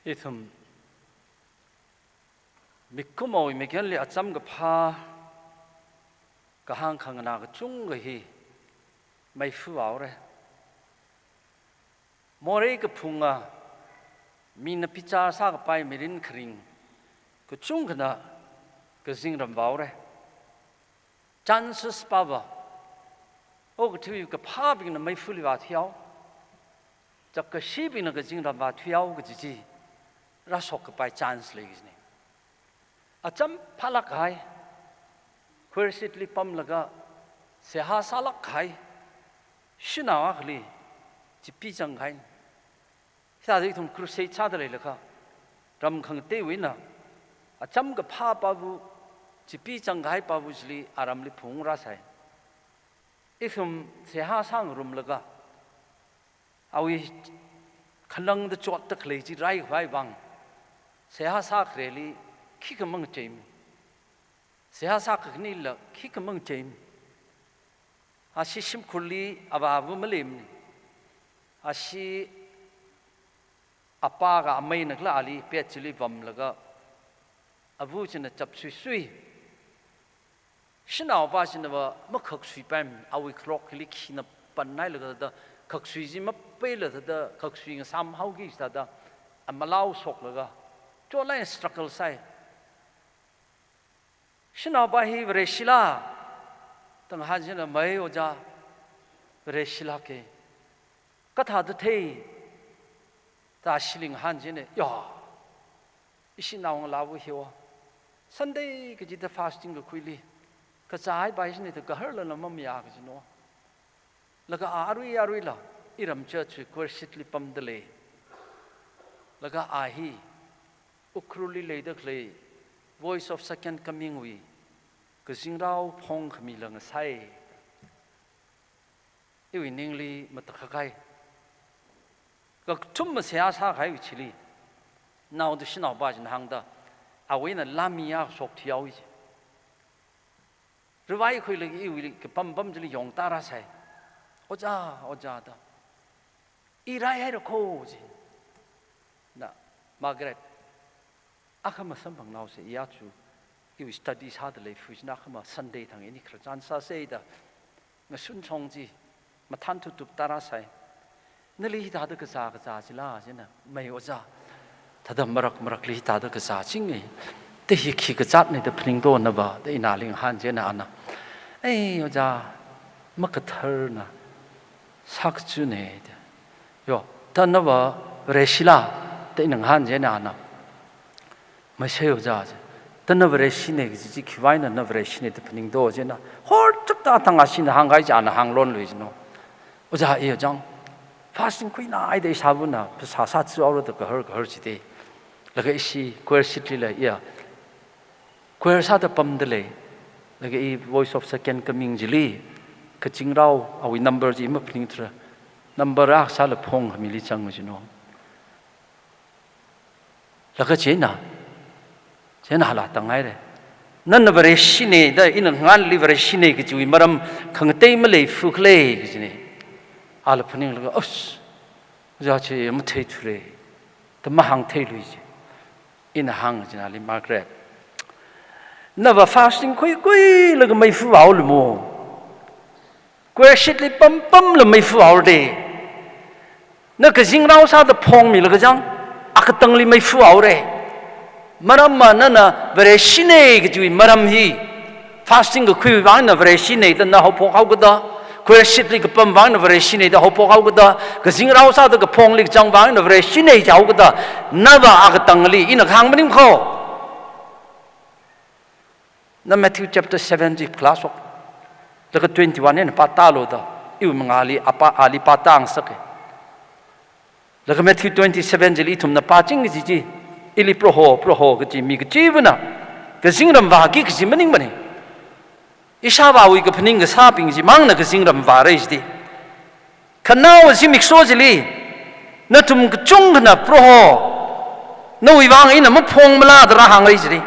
이tum 미끄머이 미견리 아짬 그 파 가한 강나 그 중거히 마이 후아오래 모레 그 풍아 미나 피자 사가 빠이 미린 크링 그 중거나 그 징람 바오래 찬스 스파바 그 뒤에 그 파비는 마이 풀리 와티야오 저그 시비는 그 징람 와티야오 그 지지 라속 그 빠이 찬스 레기네 아짬 팔락하이 Quersit li pam laga seha salak khai shinawa khli chipi chang khai sa dei thum crusade cha de laka ram khang te wina acham ga pha pa bu chipi chang khai pa bu jli aram li phung ra sai ifum seha sang rum laga awi khalang de chot ta khlei ji rai vai bang seha sa khreli khi kamang chaim Saya sak ni la khi kamang chaim ashi sim khulli ababu malim ashi apa ga amai nakla ali pe chili bam laga abu china chap sui sui shinaw ba china ba makhak sui pam awi clock li khina pan nai laga da khak sui ji ma pe la da khak sui sam hau gi sta da amalau sok laga cho lai struggle sai Shina bahi vreshila tang hajina mai oja vreshila ke katha de thei ta shiling hanjine ya ishi naung lawu hiwa Sunday ke jita fasting ko kuili ka chai bai sine to kahar la mam ya ka jino laga arui la iram church ko sitli pam dele laga ahi ukruli leidakle Voice of second coming we Kazingrao Pong Kamilang Sai Iwi Ningli Matakakai Tum Siasa Hai Chili Now the Shina Bajan Hangda Awena Lamia Sok Tiawi Revai Kuli Iwi Pam Bamjili Yong Tara Sai Oja da Irai had a cause Na Margaret Akama sambang now say yachu you studies hard life which nakama Sunday thang any Christian sa say da ngasun chongji matan tu tara sai nali ta da ka sa jila jina mai oja tada marak li ta da ka sa chingi te hi khi ka chat ne da phning do na ba de ina ling han je na ana ei oja makathar na sak chu ne yo ta na ba reshila te nang han je na ana Maseo jaz, the Navareshine, the Kivina Navareshine, the Penning doors, and Hort took that Tangasin, Hangai, and Hang Lonely, no. Was I a young fasting queen? I de Savuna, Pasasatsu out of the Hercity. Like a she, queer city, yeah. Queer sat a pum delay, like a voice of second coming Jili, catching row, are we numbers in Mapintra, number ah salapong, Milichang, you know. Like a China. Jena la tangai re nan na bare shine da in ngan li bare shine ki chui maram khang tei ma le fu khle ki ne al phaning la os ja che ma thei thre ta ma hang thei lui ji in hang jina li Margaret na va fasting koi la mai fu ao lu mo kwe shit li pam la mai fu ao de na ka jing rao sa da phong mi la ga jang ak tang li mai fu ao re Maram nana Vareshine Gui Maram he fasting a quill vine of Vareshine, the Nahopo Hauguda, queer shit like a pum vine of Vareshine, the Hopo Hauguda, Gazing Rausa the Pong Lik Jang vine of Vareshine Hauguda, never Agatangali in a hanging ho. The Matthew chapter 70 class of the 21 in Patalo, the Umangali, Apa Ali Patang Sake. The Matthew 27 Jelitum, the Paching is Ili proho gaji mi gajivana gazingram vagi gajimaning mani Ishaba we gapening as happing zimang na gazingram vares di Kanao zimik sojili Natum gachungna proho No ivang in a mupong mala the rahang rizri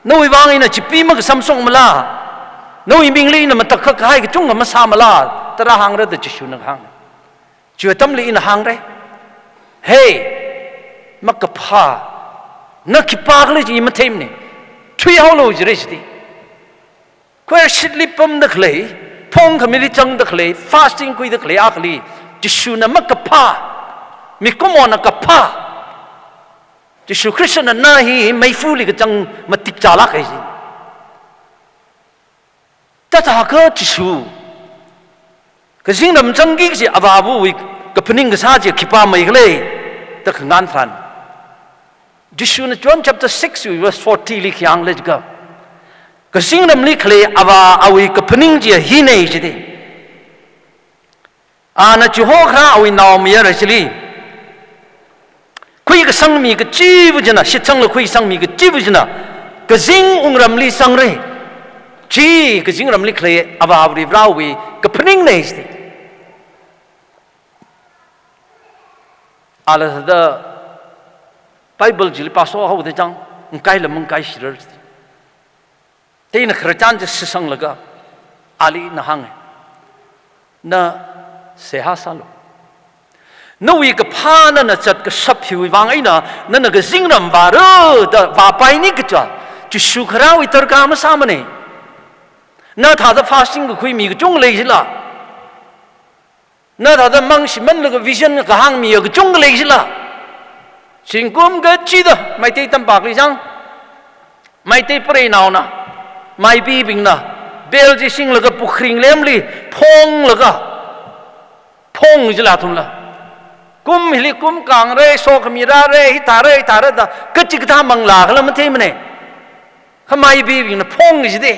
No ivang in a chipima Samsung mala No imingli in a matakakai gachunga masamala the rahang the jishunang hang Juatamli in a hangre Hey มักกะพานักขีปากเลยจีมันเทมนี่ช่วยเอาโลจิเรสติคุยชิดลิปมนักเลยพงขมิริจังนักเลยฟาสติ้งคุยนักเลยอักลีจิชูนะมักกะพามีกุมอนักกะพาจิชูคริสต์นั้นน่าฮีไม่ฟูลิกจังมาติกจาลักไอ้สิแต่ถ้าก็จิชูก็สิ่งนั้นจังกิสิอาบาบูวิก็พนิงก็ซาจิขีปาไม่เลยแต่ขงานฟันจิชูในJohn chapter 6 verse 40ลิขยังเลยจ้ะก็สิ่งนั้นลิขเลยอาบาอาวิก็พนิงจีฮีเนยจิตน่ะจูโฮคราอาวินาวมีอะไรสิลีคุยกับสังมีก็จีบจนะชิดสังเลยคุยสังมีก็จีบจนะก็สิ่งองรำลีสังเรจีก็สิ่งรำลีเคลอาบาบริบราวีก็พนิงเนยสิอาลาสดาไบเบิลจิลิปัสโซเขาได้จังมึงไกลละมึงไกลสิเรสิแต่อินคริสเตียนจะสิสังละก็อาลีน่ะฮังน่ะเสียหาสัลนู่นก็พานั่นน่ะจัดก็สับผิววางไอ้น่ะนั่นน่ะก็สิ่งนั้นบาร์ดว่าไปนี่ก็จะจุสุขราวิตรกามสามเนี่ยน่าถ้าจะฟาสติ้งก็คุยมีก็จงเลยสิล่ะน่าถ้าจะมั่งสิมันแล้วก็วิชั่นก็ห่างมีก็จงเลยสิล่ะสิ่งกุมก็จีดไม่ได้ตั้งปากเลยจังไม่ได้เปรี้ยนเอานะไม่บีบิงนะเบลจีสิ่งแล้วก็ปุกคริงเลี้ยมลีพงแล้วก็พงจะละทุนละกุมฮิลิกุมกางเร่โซขมีราเร่ฮิตาเร่ฮิตาเร่ดาก็จิกตามังลาก็แล้วมันเท่มันเนี่ยทำไมบีบิงนะพงจะได้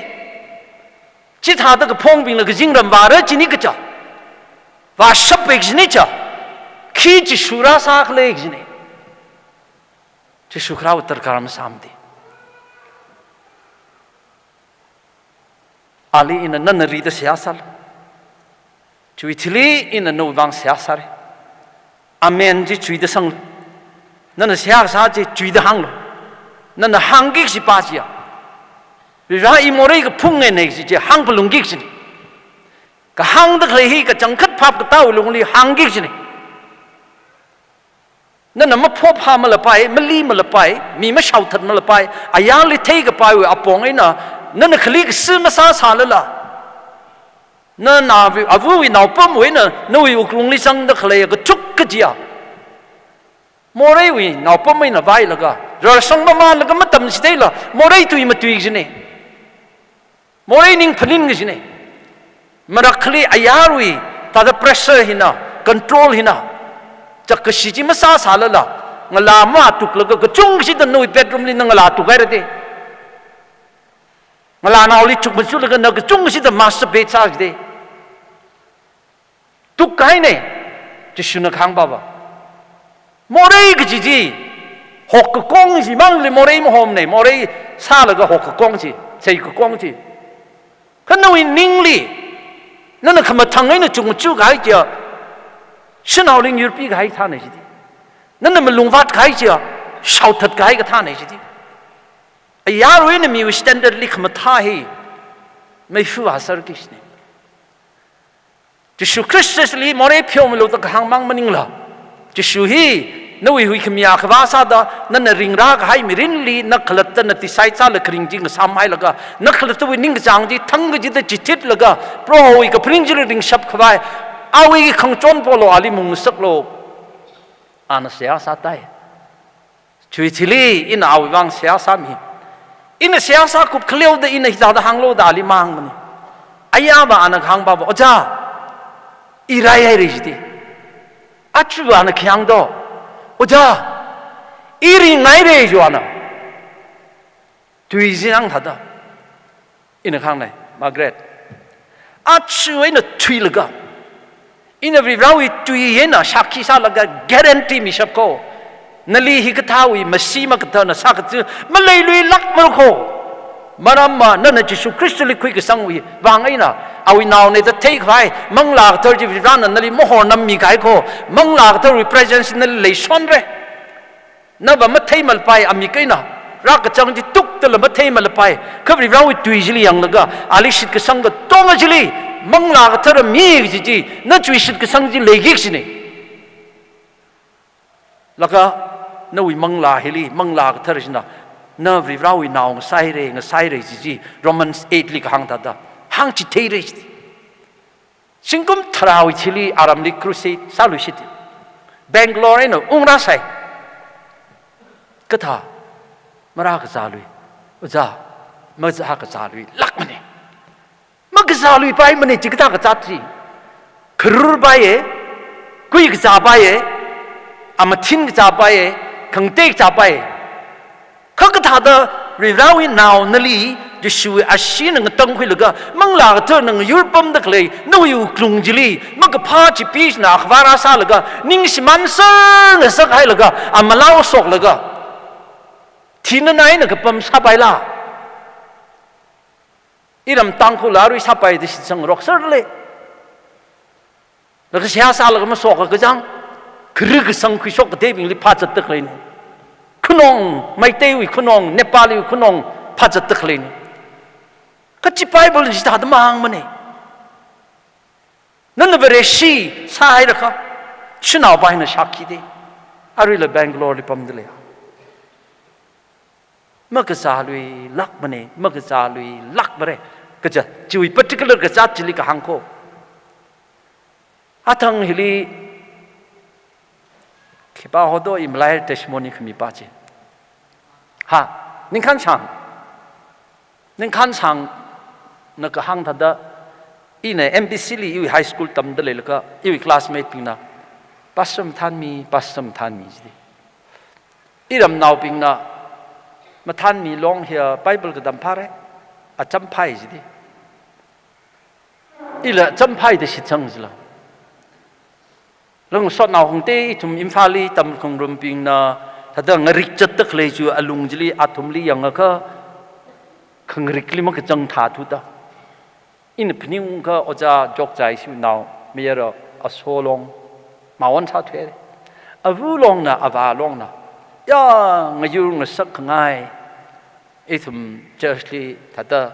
จิตหาตะก็พงบิงแล้วก็จิงรำบาร์จีนี่ก็จะว่าชับเอกจีนี่จะขี้จิสุราสักเล็กจีนี่จิสุขราอุตรการมสามดีอาลีอินนั่นรีดเสียสัลช่วยที่ลีอินนู่นบางเสียสัลอเมนจีช่วยเดสังนั่นเสียสัลจีช่วยเดหังนั่นหังกิกสิป้าจีอ่ะเวลาอิโมเรย์ก็พุ่งเงินเนี่ยจีหังพลุงกิกสิก็หังตะเคยฮีก็จังคัดภาพก็เต้าลงลีหังกิกสินั่นน่ะมาพบพามาละไปมาลีมาละไปมีมาเช่าถัดมาละไปอายาลิเทก็ไปว่าอปองไอ้น่ะนั่นน่ะคลีก็ซื้อมาซาซาเลยล่ะนั่นน่ะอาวุธน่ะปั๊มไว้น่ะนู่นอยู่กรุงลิซังตะเคยก็จุกกะจีอ่ะโมเรย์วิน่ะปั๊มไม่น่ะไปแล้วก็เราส่งมาแล้วก็มาทำสิได้ล่ะโมเรย์ตุยมาตุยสิเนี่ยโมเรย์นิ่งพลินกันสิเนี่ยมารักคลีอายารุยตาเดเพรสเซอร์หินะคอนโทรลหินะจักรชิจิมาซาซาละละงลามาตุกแล้วก็จุงสิตันนู่นเบดรูมนี่งลาตุกไอ้เด็กงลานาอลิจุกมันสุดแล้วก็นกจุงสิตันมาสเบตซาสิเด็กตุกไอ้เนี่ยจะชุนขังบ้าบ้าโมเรย์ก็จีหกกงสิมั่งเลยโมเรย์มหอมเนี่ยโมเรย์ซาแล้วก็หกกงสิใช่กงสิขณะวินิ่งลีนั่นน่ะขมาทางไอ้เนี่ยจุงจุกไอ้เจ้าฉันเอาลิงยูโรปีก็ให้ท่านไหนสินั่นน่ะมันลุงวัดก็ให้เจ้าชาวทัดก็ให้กับท่านไหนสิไอ้ยารุ่ยเนี่ยมีวิสแตนเดอร์ลิขมาท่าให้ไม่ฟูอาศัยกิสเนี่ยจะชูคริสต์ลีมอเรย์พิวมันลุตะกหางมังมันนิ่งละจะชูฮีนู่นหุยขมีอาขวาซาดานั่นน่ะริงรากให้มีรินลีนักขลัดนั่นติไซซ่าเลือกริงจริงก็สามให้แล้วก็นักขลัดตัวนิ่งจังจีทั้งก็จิตจิตแล้วก็เพราะหุยกับริงจิริงชับขวายเอาไอ้ขังจนพอโลอาลีมุงสักโลอาณาเสียสัตย์ได้ช่วยที่ลีอินเอาไว้วางเสียสามีอินเสียสักกุบเคลียวได้อินหิตาดหังโลดาลีมังมันอายาบาอาณาขังบาบอจ้าอีไรไอ้ริจิตอัจฉริยะนักขังโตโอ้จ้าอีริงไงเรื่องจวนน่ะดูสินังทัดอ่ะอินข้างไหนมาร์กาเร็ตอัจฉริยะน่ะทุยละกันอินวิราวิตุยเย็นน่ะชักขี้ซาละกันการันตีมิชับโคนั่นลีฮิกท้าวิมัสซีมากท้าน่ะสักทีมันเลยลุยลักมรโคมารามานั่นน่ะจิสุคริสต์ลิคุยกับสังวิวางไอ้น่ะเอาวินาวเนี่ยจะเทคไว้มังลากเธอจิวิรานั่นนั่นลีโมโหน้ำมีไก่โคมังลากเธอ represents นั่นเลยซ้อนเร่นั่นว่ามัดเทมันไปอามีไก่น่ะรักกับจังจิตุกตะละมัดเทมันไปคือวิราวิตุยจิลียังละก็อาลิชิดกับสังก็ต้องจิลีมังลากเธอมีจินั่นจุยชิดกับสังจิเลยกิกสิเนี่ยแล้วก็ nâu măng là heli măng là cái thằng nào nâu vì rau nào sai rồi gì Romans 8 lịch hàng đó hàng chỉ thấy đấy chính cũng thảo chili Aram lịch crusade sao lui xịt Bangalore nó ra sai cái thà mà ra cái sao lui ra mà ra cái sao lui lắc mà cái sao lui bay mình chỉ cái cái sao gì khử bay quý cái sao bay mà thiên cái sao bay khăng tê sao bay các cái thà đó rồi rau nào nè li Yeshua asin ng tangkwi laga mangla ka ng yurpam dakle no yu klungjili magpa chi pis na khwara sa laga ning simansa na sakai laga amalaw sok laga thinanai na kapam sabai la iram tangku larui sabai de sang rok serle laga sia sa laga ma sok ka jang khru ka sang khwi sok ka debing li pha chat dakle khunong mai tewi khunong nepali khunong pha chat dakle cái chữ Bible chỉ ta mang mà này, nên là về si sai được không? Chứ nào bài nó sắc khí đi, ở đây Bangalore đi bấm đi mà cái sao lui lắc mà này, mà cái sao lui lắc mà này, cái chứ, chỉ particular cái sao chỉ cái hàng cô, thằng hili, khi bao nhiêu im lại testimony không bị bắt chứ, ha,您看场，您看场。那个行他的，因为 MBC 里有 high school 他们的那个有 classmate 平那，pasam than mi 是的，伊人闹平那，嘛 than mi long here Bible 个当拍嘞，真拍是的，伊了真拍的是真是了，人说闹红的，从印发里他们空人平那，他的我 reject 的来就阿龙这里阿同里样个，空 reject 里么个真他图的。因为平个我家作在是闹没有了啊，说long马วัน差退的，啊乌long呢，啊瓦long呢，呀我有我识个爱，一同就是他的，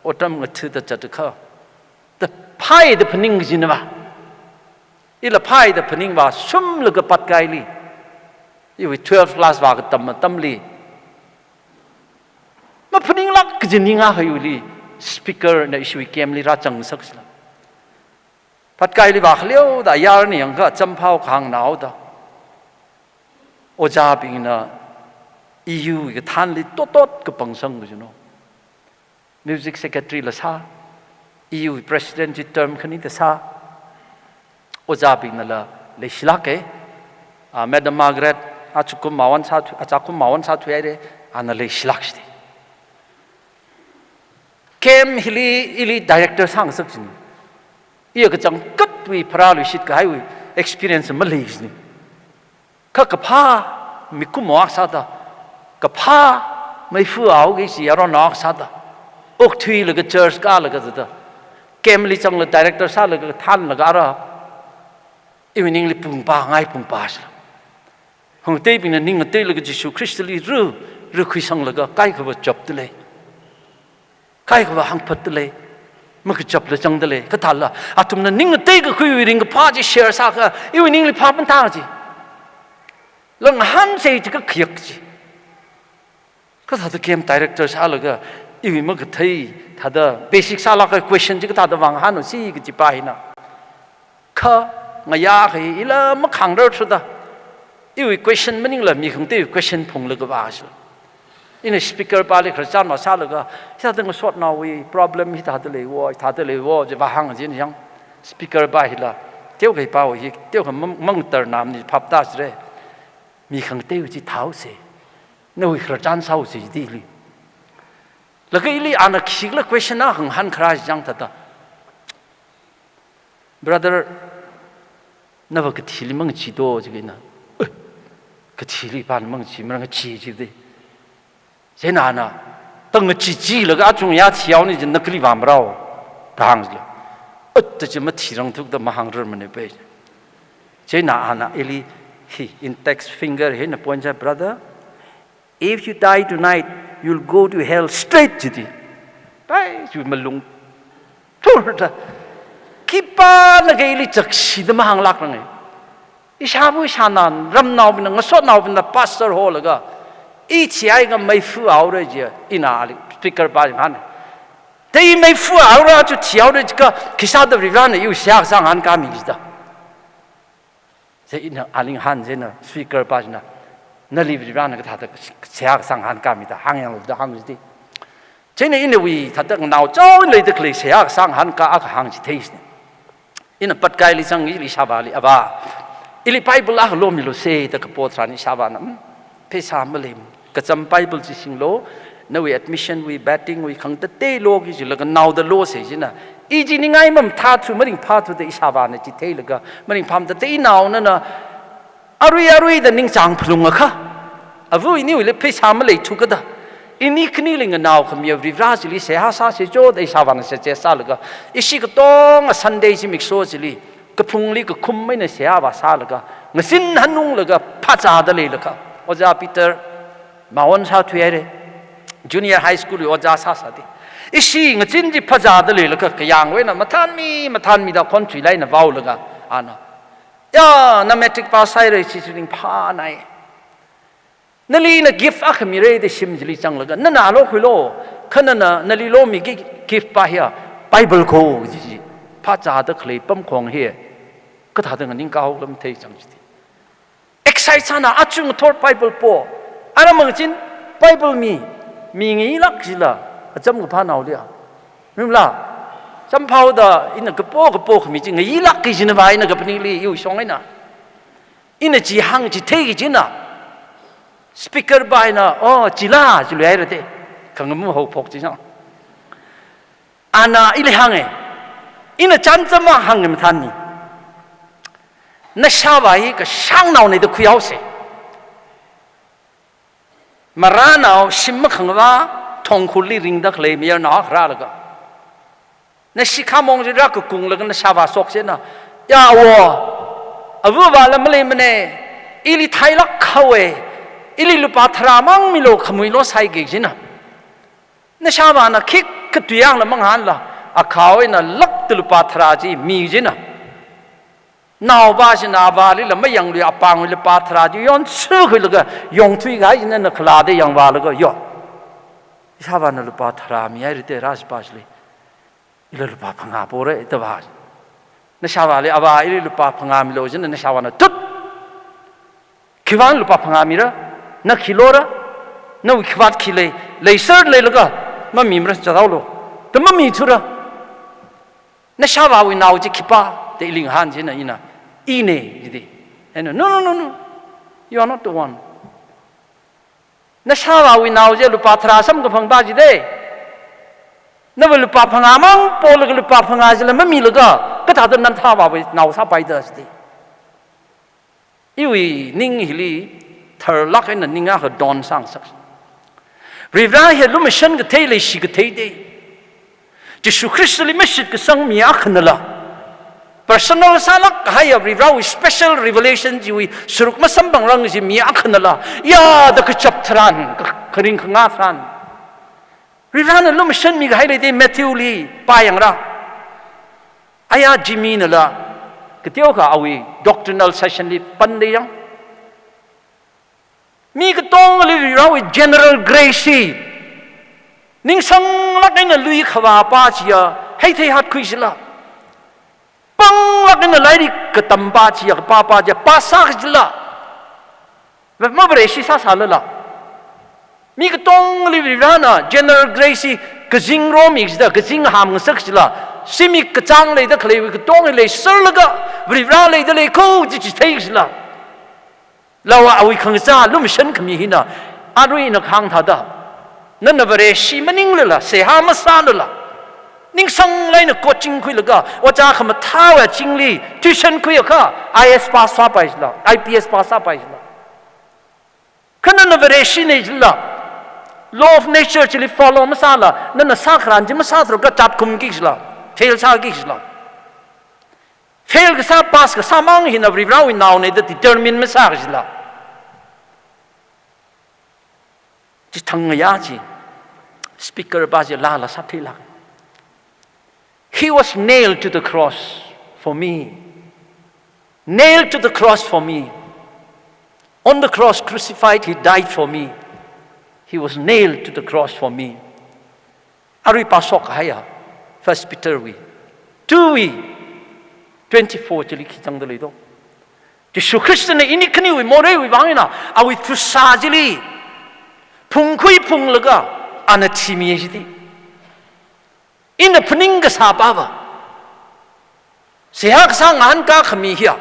我这么吃的这个，的派的平个是呢吧，一了派的平吧，什么那个八盖里，因为12 class 话个tâm里，那平啦个是你啊还有哩。speaker 那是为 game 里拉正式是了，พัดไกลว่าเลี้ยวแต่ยาเนี่ยก็จำเผาข้างหนาวต่อโอจาบิงนะ EU ก็ท่านลิโต๊ดก็ปังสังก็จะโน่ music secretary ละซา EU president ที่ term คนนี้ละซาโอจาบิงนั่นละเลยสิลักเอ๋Madam Margaret อาจุกุมมาวันซาอาจารย์กุมมาวันซาทุยเลยอันนั้นเลยสิลักสิเคมฮิลีดีเรคเตอร์สั่งสักสิ่งอีกจังกัดวิพระลุชิตก็ให้วิ experience มาเลยสิข้ากับผ้ามีกุมวักซาดากับผ้าไม่ฟื้นเอากี่สิยารอนอกซาดาอกทุยเลยก็เจอร์สก้าเลยก็จะได้เคมลิจังเลยดีเรคเตอร์สั่งเลยก็ท่านเลยก็อะไรอีวันนี้เลยปุ่งป้าง่ายปุ่งป้าสิหงเต้เป็นนิ่งเต้เลยก็จิชูคริสต์เลยรู้คุยสั่งเลยก็ใกล้กับว่าจบตัวเลยใครก็ว่าหังพัดเลยมันก็จับเลยจังเลยก็ทันละอาทุมนั้นนิ่งเต้ก็คุยวิ่งก็พาจะแชร์สักอีวันนี้เลยพามันท่าจีแล้วหันเสียจะก็ขยักจีก็ถ้าตัวเกมดีเรคเตอร์สักเลยก็อีวันมันก็ที่ถ้าตัวเบสิกสักละก็ question จะก็ถ้าตัววางหันสิก็จีไปนะข้างยากให้อีละมันขังเราสุดอ่ะอีวัน question มันนิ่งเลยมีของเต้ question พงเลยก็ว่าสิอินสปีกเกอร์ปาลิคริสต์มาซาลก็ที่ถ้าต้องสวดนาวี problem ที่ถ้าตัวเลวจะว่าหังจริงยังสปีกเกอร์ปาฮิลาเที่ยวกับป่าวอีกเที่ยวกับมังเตอร์นามนี่พับตาสิเลยมีขังเที่ยวที่เท้าเสียนู่นคริสต์เศร้าเสียดีเลยแล้วก็อีลีอันนั้นคิดแล้ว question น่ะหังหันคราชยังทัดตา brother นั่นว่าก็ทีลีมังชีโตจริงนะก็ทีลีบ้านมังชีมันก็ชีจริงเช่นนั้นนะตั้งแต่จีแล้วก็อาจจะยาเที่ยวนี่จะนักลีบามเราทางสิแต่จะมาที่รังทุกแต่มาหังเรื่องมันไปเช่นนั้นนะเอลี index finger เห็นนะ point out brother if you die tonight you'll go to hell straight จีดีไปอยู่มาลงทุกท่าคิดป้านะก็เอลีจักชีดมาหังลักนั่งไง อิชาบุชานานรำนาวเป็นงสดนาวเป็นพาสเตอร์ฮอลก็อีที่ไอ้ก็ไม่ฟูเอาเลยจีอินาลิสปีกเกอร์บ้านฮันแต่อีไม่ฟูเอาเลยจุดที่เอาเลยก็คิดว่าเรื่องนั้นอยู่เสียสังหันการมีจิตแต่อินาอาลิงฮันเจนะสปีกเกอร์บ้านนะนั่นลิบริบานก็ท่าเสียสังหันการมีแต่หางยังรู้หางจิตเจนี่อินวีท่าแต่นาวเจ้าเลยแต่เคยเสียสังหันการอักหางจิตเองอินปัดไกลิสังอิลิชาบาลิอาบาอิลิไบเบิลอ่ะโลมิโลเซตกระโปดรานิชาบานะเพศามลิมกระจำไบเบิลจิสิงโลนวีแอดมิชชั่นวีแบตติ้งวีขังแต่เตโลกิจิลกันนาวเดโลเซจินะอีจีนี่ไงมันท่าทุมันริงพาทุเตอิชาบานะจิตเทลก็มันริงพามแต่เตอีนาวนั่นนะอารุยแต่นิ่งจางพลุงอะค่ะอาวุยนี่วิเลเพศามลิทุกข์ดะอินี่คนี่ลิงนาวขมียริบราจิลิเสียหาซาเสียโจดอิชาบานะเสียเจสาลก็อิชิกต้องซันเดย์จิมิกโซจิลิก็พุงลิก็คุมไม่ในเสียบาซาลก็เงสินหันุงลก็พัฒนาได้เลยก็อาจารย์ปีเตอร์มาวันเช้าทุ่ยเลยจูเนียร์ไฮสคูลอาจารย์ซาสติอิชิเงสินจิพัฒนาได้เลยก็ขยังเว้ยนะมาทานมีดาวคนช่วยไล่นะว้าวเลยก็อ่านะย่าน้ำเมตริกพาสไซเลยชิชิลิงพาไหนนั่นลีนะกิฟต์อ่ะมีเรื่องที่ชิมจิลิจังเลยก็นั่นน่ะโลคุยโลขนาดนั่นลีโลมีกิฟต์ไปเฮียไบเบิลโคจิพระจ่าตะเคลีปั๊มของเฮียก็ถ้าถึงงั้นยิ่งก้าวลำเทจังจิตexcited นะอาจุงทอดไบเบิลโปอะไรมึงจินไบเบิลมีงี้ลักจิละจำกับพระนาวเดียรู้มั้ยล่ะจำพาวดาอินนักโปขมีจริงงี้ลักกิจินไปนักปนิลีอยู่ช่องไอ้น่ะอินนักจีฮังจีเทกิจิน่ะสปีกเกอร์ไปน่ะอ๋อจิล่าจิเลยอะไรเด้ขังมือหกพกจิจังอันน่ะอิเลฮังเออินจันทร์มาหังเงินทันนี่นักชาวบ้านก็ช่างเอาในตัวคุยเอาเสียมาร้านเอาชิมขังว่าทองคุลีริงดักเลยมีอะไรนักราแล้วก็นักสิขามองจะรักกุ้งแล้วก็นักชาวบ้านสกเสียนะยาวอาวุธบาลมันเลยมันเออิลิไทยลักเขาเออิลิลูปาทรามังมิโลขมุยโลไซเกจินะนักชาวบ้านน่ะคิดกระตุยางละมังหันละอาเขาเอน่ะลักตุลูปาทราจีมีจินะนาวบ้าสินาบาลีละไม่ยังเลยอปังเลยปาทราจีย้อนซื้อขึ้นแล้วก็ยงทุยกันนั่นน่ะคลาได้ยังบาแล้วก็ย่อชาวบ้านเลยปาทรามีอะไรเตราสปาชเลยเลยปาพังอาโปเรตบาสนั่นชาวบ้านเลยอาบาเลยปาพังอามิโลจินั่นชาวบ้านทุกคิดว่าเลยปาพังอามิระนักขิโลระนักคิดว่าขิเลยเสิร์เลยแล้วก็มันมีมันจะเท่าโลแต่มันมีทุระนั่นชาวบ้านวินาวจิคิปาแต่ลิงฮันจิน่ะอินะอีเน่จิเห็นไหม no you are not the one นั่นชาวบ้านวินาวจิลุปาทราสัมกับพังบาจิเด้นั่นว่าลุปาพังอามังโปลกับลุปาพังอาจิเลยไม่มีเลยก็ถ้าตอนนั้นท่าว่าไปนาวซาไปเดอสิอีวีนิ่งฮิลีเธอลักไอ้นั่นนิ่งอ่ะก็ดอนสังสักรีบร้ายเห็นลุไม่ชันก็เทเลยสิก็เทได้จะสุคริสต์เลยไม่สิก็สังมีอักนั่นละpersonal salak kaya ribraw special revelation jiwi suruk masambang lang ji mi akhnala ya da kachap thran kring khanga thran riran lo mission mi gai le de matthew li pa yang ra aya jimi na la ketio ka awi doctrinal session li pan de yang mi ka tong li ribraw general grace ning sang lak na lui khawa pa chia hei thei hat khui silaปังลักนั่นเลยดิกตัมบาจีกป้าจีป้าสักจิละแบบมาบริสุทธิ์สาลละมีกตงลิวิรานะ general grace กจิงโรมิกส์เด้อกจิงหามสักจิละซิมิกจังเลยเด้อเคลวิกตงเลยสุรละก็บริราเลยเด้อเลยคู่จิตเทกิละเราเอาวิคังซาลุ่มฉันขมีหินะอารุยนักขังท่าดานั่นน่ะบริสุทธิ์มันนิ่งเลยละเสียหามาซาเลยละนิ่งสังเลยนะก็จริงคุยแล้วก็ว่าจะขมาท้าวจริงลีที่ฉันคุยก็ IS ภาษาไปสิละ IPS ภาษาไปสิละขณะนั้นเวรชินีสิละ law of nature จะลิ follow มาซาละนั่นน่ะสักครั้งจะมาซาตัวก็จับคุมกิจละ fail ซากิจละ fail ก็ซา pass ก็ซามังหินบริบราวินาวเนี่ยจะ determine มาซากิจละจะทั้งยาจี speaker บ้าจะลาละสักทีละHe was nailed to the cross for me. nailed to the cross for me. On the cross, crucified, he died for me. He was nailed to the cross for me. Ari pasok haya, 1 Peter we. 2 we, 24 jeli kitang dalido. Yesu Christ na inikani we more we bangina, awi pusa jeli. Pungkui pung laga, ana chimi jidi. Ina pening ka sababa. Sehak sang an ka kami hiya.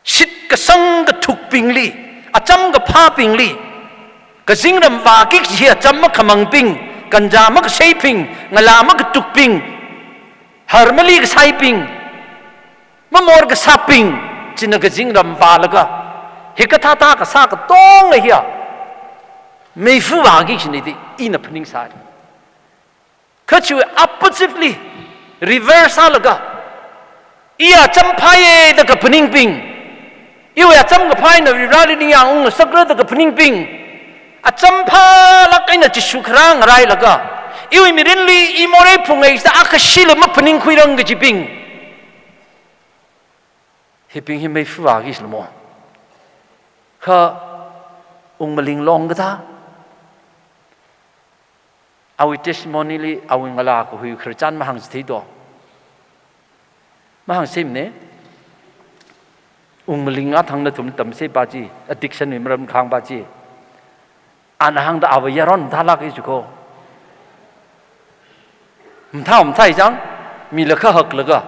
Sit ka sang ka thuk ping li, acham ka pha ping li. Ka zingram wa ki hiya cham ma khamang ping, kanja ma ka sei ping, ngala ma ka tuk ping. Harmali ka sai ping. Ma mor ka sa ping, china ka zingram wa laga. Hikatha ta ka sa ka tong hiya. Mei fu wa ki chini di ina pening sa. Kachu oppositely reverse alaga. Ia champaye da ka pening ping. Iu ya cham ka phai na virali ni yang ung sakra da ka pening ping. A champa la kai na Jesu khrang rai laga. Iu mirinli imore pungai sa akashila ma pening khuirang ga jiping. Hiping hi mei fu wa gi slmo. Kha ung maling long ga ta. Awi testimony li awi ngala ko hui Christian mahang sthi do mahang sim ne malinga thang na tum tam se ba ji addiction ni mram khang ba ji an hang da awi yaron thala ki juko thai jang mi la kha hak laga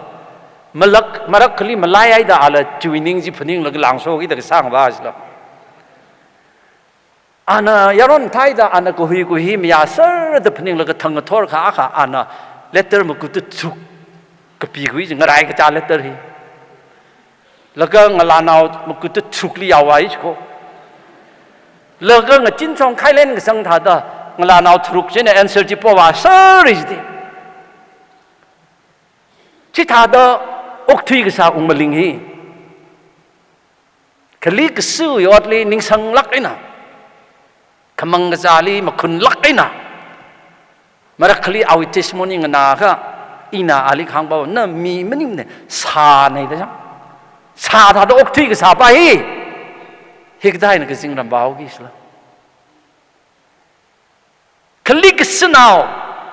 marak khali malai ai da ala chuining ji phaning lag lang so gi da sang ba asla ana yaron thai da ana ko hi mya sar da phaning laga thang thor kha ana letter ma ku tu chuk ka pi hui jing rai ka cha letter hi laga ngala naw ma ku tu chuk li yawai ko laga nga chin chong khai len ga sang tha da ngala naw thruk chen answer ji po wa sar is di chi tha da ok thui ga sa ung maling hi khali ka su yot li ning sang lak ina kamang gazali makun lak ina marakli awi testimony ngana ka ina ali khang ba na mi manim ne sa nei da sa da ok thi ka sa pa hi hikdai na ka jingram baw gi sla khali ka snao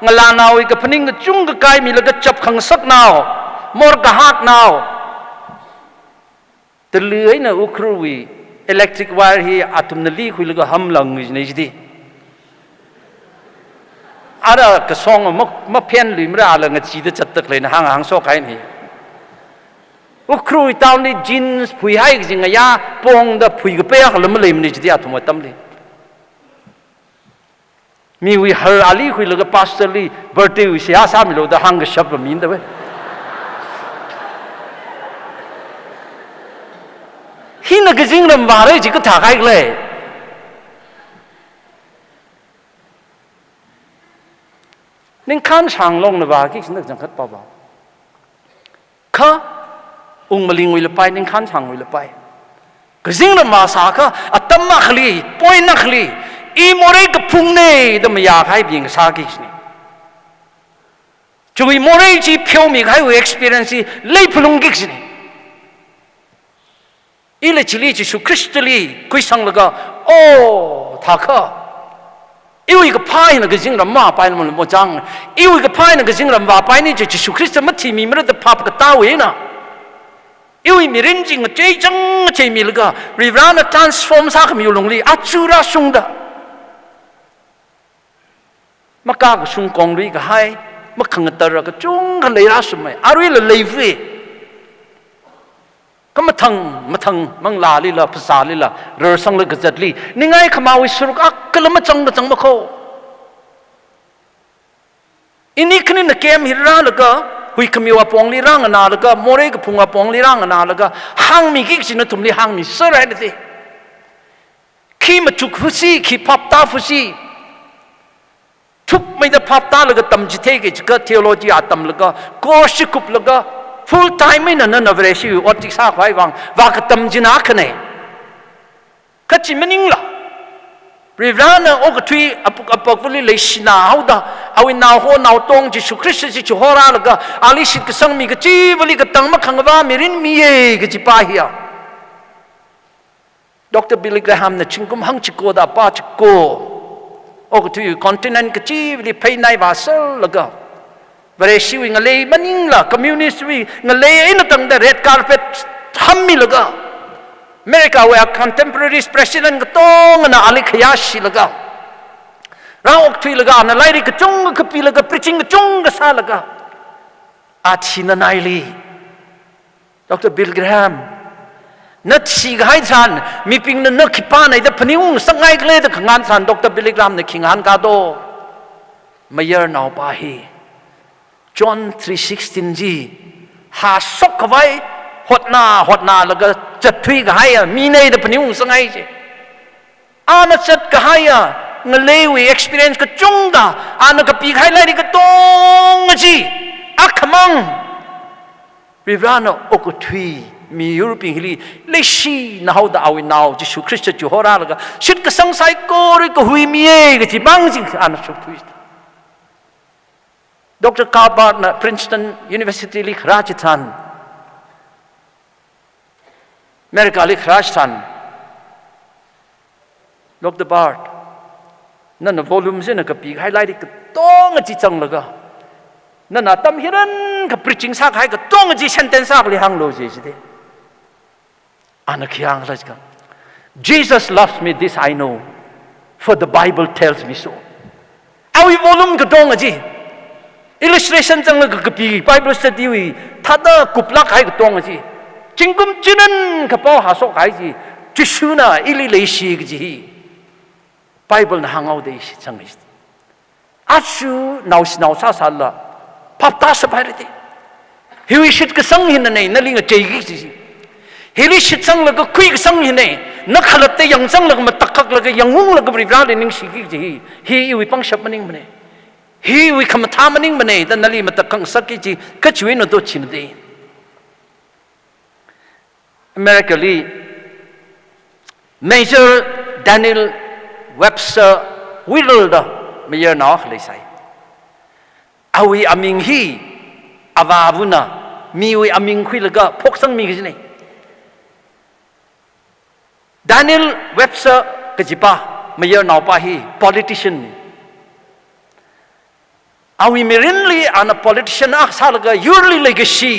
ngala nawi ka phaning ka chung ka kai mi la ka chap khang sak nao mor ka hak nao te lưới na ukruwi electric wire hi atum na li khuilaga hamlang ni jidi ara ka song ma phen limra ala nga chi da chat tak le na hang so kai ni ukhrui taw ni jeans phui hai jing ya pong da phui ga pe ha lam le ni jidi atum tam li mi wi har ali khuilaga pastor li birthday wi sia sa mi lo da hang ga shap min da we hina ka jingram ware ji ka tha kai le ning khan sang long na ba ki sin jang khat pa ba kha ung maling wi le pai ning khan sang wi le pai ka jingram ma sa kha atam ma khli point na khli i more ka phung ne da ma ya khai bing sa ki ni chui more ji phyo mi khai wi experience le phulung ki ni ile chili Jesu Christ li kui sang laga o thaka iwi ka phai na ga jingram ma pai na mo jang iwi ka phai na ga jingram ba pai ni Jesu Christ ma thi mi mra da phap ka ta we na iwi mi rin jing che chang che mi laga rivana transform sa kham yulong li achura sung da maka ka sung kong ri ka hai ma khang ta ra ka chung ka le ra sumai arui la le veก็มาทังมังลาลีละภาษาลีละเรือสังเลกจัดลีนี่ไงขมาวิสุรกักก็ละมาจังมาโคอินี่คืนนักเกมฮิราละก็หุยขมิวปองลีร่างนาละก็โมเรกพุงปองลีร่างนาละก็หางมีกิจนทุมลีหางมีเสร็จเลยขี้มาจุกฟุซีขี้พับตาฟุซีทุกไม่ได้พับตาละก็ตั้มจิตเทกิจก็เทโลจีอาตั้มละก็โกชิกุปละก็full time ไม่นั่นนะเวรชิวอดที่ซากไว้วางว่ากตัมจินักเนี่ยก็จิมันยิ่งละรีบร้านนะโอ้ก็ทุยอปกฟุลิเลยชินาเอาดา เอาวินาวโหนาวตงจิสุคริสต์จิสุฮอราลก็อาลิสิตก็สังมีก็จีวลีก็ตั้งมาขังว่ามีรินมีเย่ก็จิปาเฮียดร.บิลลี่แกรแฮมเนี่ยชิงกุมหังจิโกดาป้าจิโกโอ้ก็ที่คอนติเนนต์ก็จีวลีไปในวาเซลแล้วก็บริษัทวิ่งเลยมันยิ่งละคอมมิวนิสต์วิ่งเลยอินตั้งแต่เรดคาร์เปตทำมีแล้วก็อเมริกาว่าคอนเทมพอรารีประธานาธิบดีก็ต้องนะอาลิขยาชิแล้วก็เราออกทีแล้วก็นั่นไล่ดิก็จงก็ปีแล้วก็พรีชิงก็จงก็ซาแล้วก็อาทิตย์นั้นไอ้ลีดร.บิลแกรแฮมนัดสิ่งให้ท่านมีพิงนักขิปานไอ้เด็กพนิวสังไงก็เลยแต่งานท่านดร.บิลแกรแฮมเนี่ยขิงหันกาโดไม่เยอะหนาวไปJohn 3:16 จีหาสกไว้หดหน้าแล้วก็จัดทุยก็ให้มีในเด็กพนิวสังไงจีอาณาจักรก็ให้เงเลวี experience ก็จงดาอาณาก็ปีกให้เลยก็ตรงจีอักมังวิบรานอกทุยมียุโรปีฮิลีเลชีน่าเอาดาวินาวจิสุคริสต์จูฮอราแล้วก็ชิดก็สังสัยก็ริก็หุยมีก็จีบังจิอาณาจักรทุยDr. Carbar na Princeton University lik Rajasthan America lik Rajasthan Dr. Bartนั่นน่ะ volume สินะกับปีไฮไลท์ก็ต้องจีจังเลยก็นั่นน่ะตั้มฮิรันกับ preaching สักให้ก็ต้องจี sentence สักเลยหังโลจีสิเดอันนั้นขี้หังเลยก็ Jesus loves me this I know for the Bible tells me so เอาอี volume ก็ต้องจีillustration จังเลยกับปี Bible study วิถ้าเด้อกุบลักให้ก็ต้องจีจริงกุมจีนั่นกับพ่อหาสกให้จีจิชูน่ะอิลิเลชีกจี Bible น่ะหางเอาได้จังเลยอาชูนาวซาซาละพับตาสบายเลยฮิวิชิตก็สังหินนั่นนั่นลิงก็เจกิจีฮิวิชิตสังแล้วก็คุยก็สังหินนักขลัดแต่ยังสังแล้วก็มาตักแล้วก็ยังงงแล้วก็บริบาลนิ่งสิกิจีฮิวิปังชับมันนิ่งมันฮิวิคำถามมันนิ่งมันแต่นั่นลิมาตักกังสักกิจีก็ช่วยนั่นตัวชินดีอเมริกาลี Major Daniel Webster Whittle ดะไม่เยอะหนอเลยใส่เอาวิอามิงฮีอาวาบุนะมีวิอามิงคุยแล้วก็พกสังมีกันนี่ Daniel Webster ก็จีป้าไม่เยอะหนอป้าฮี politician เอาวิมีรินลีอัน politician อ่ะซาลก็ยูริเลยก็ชี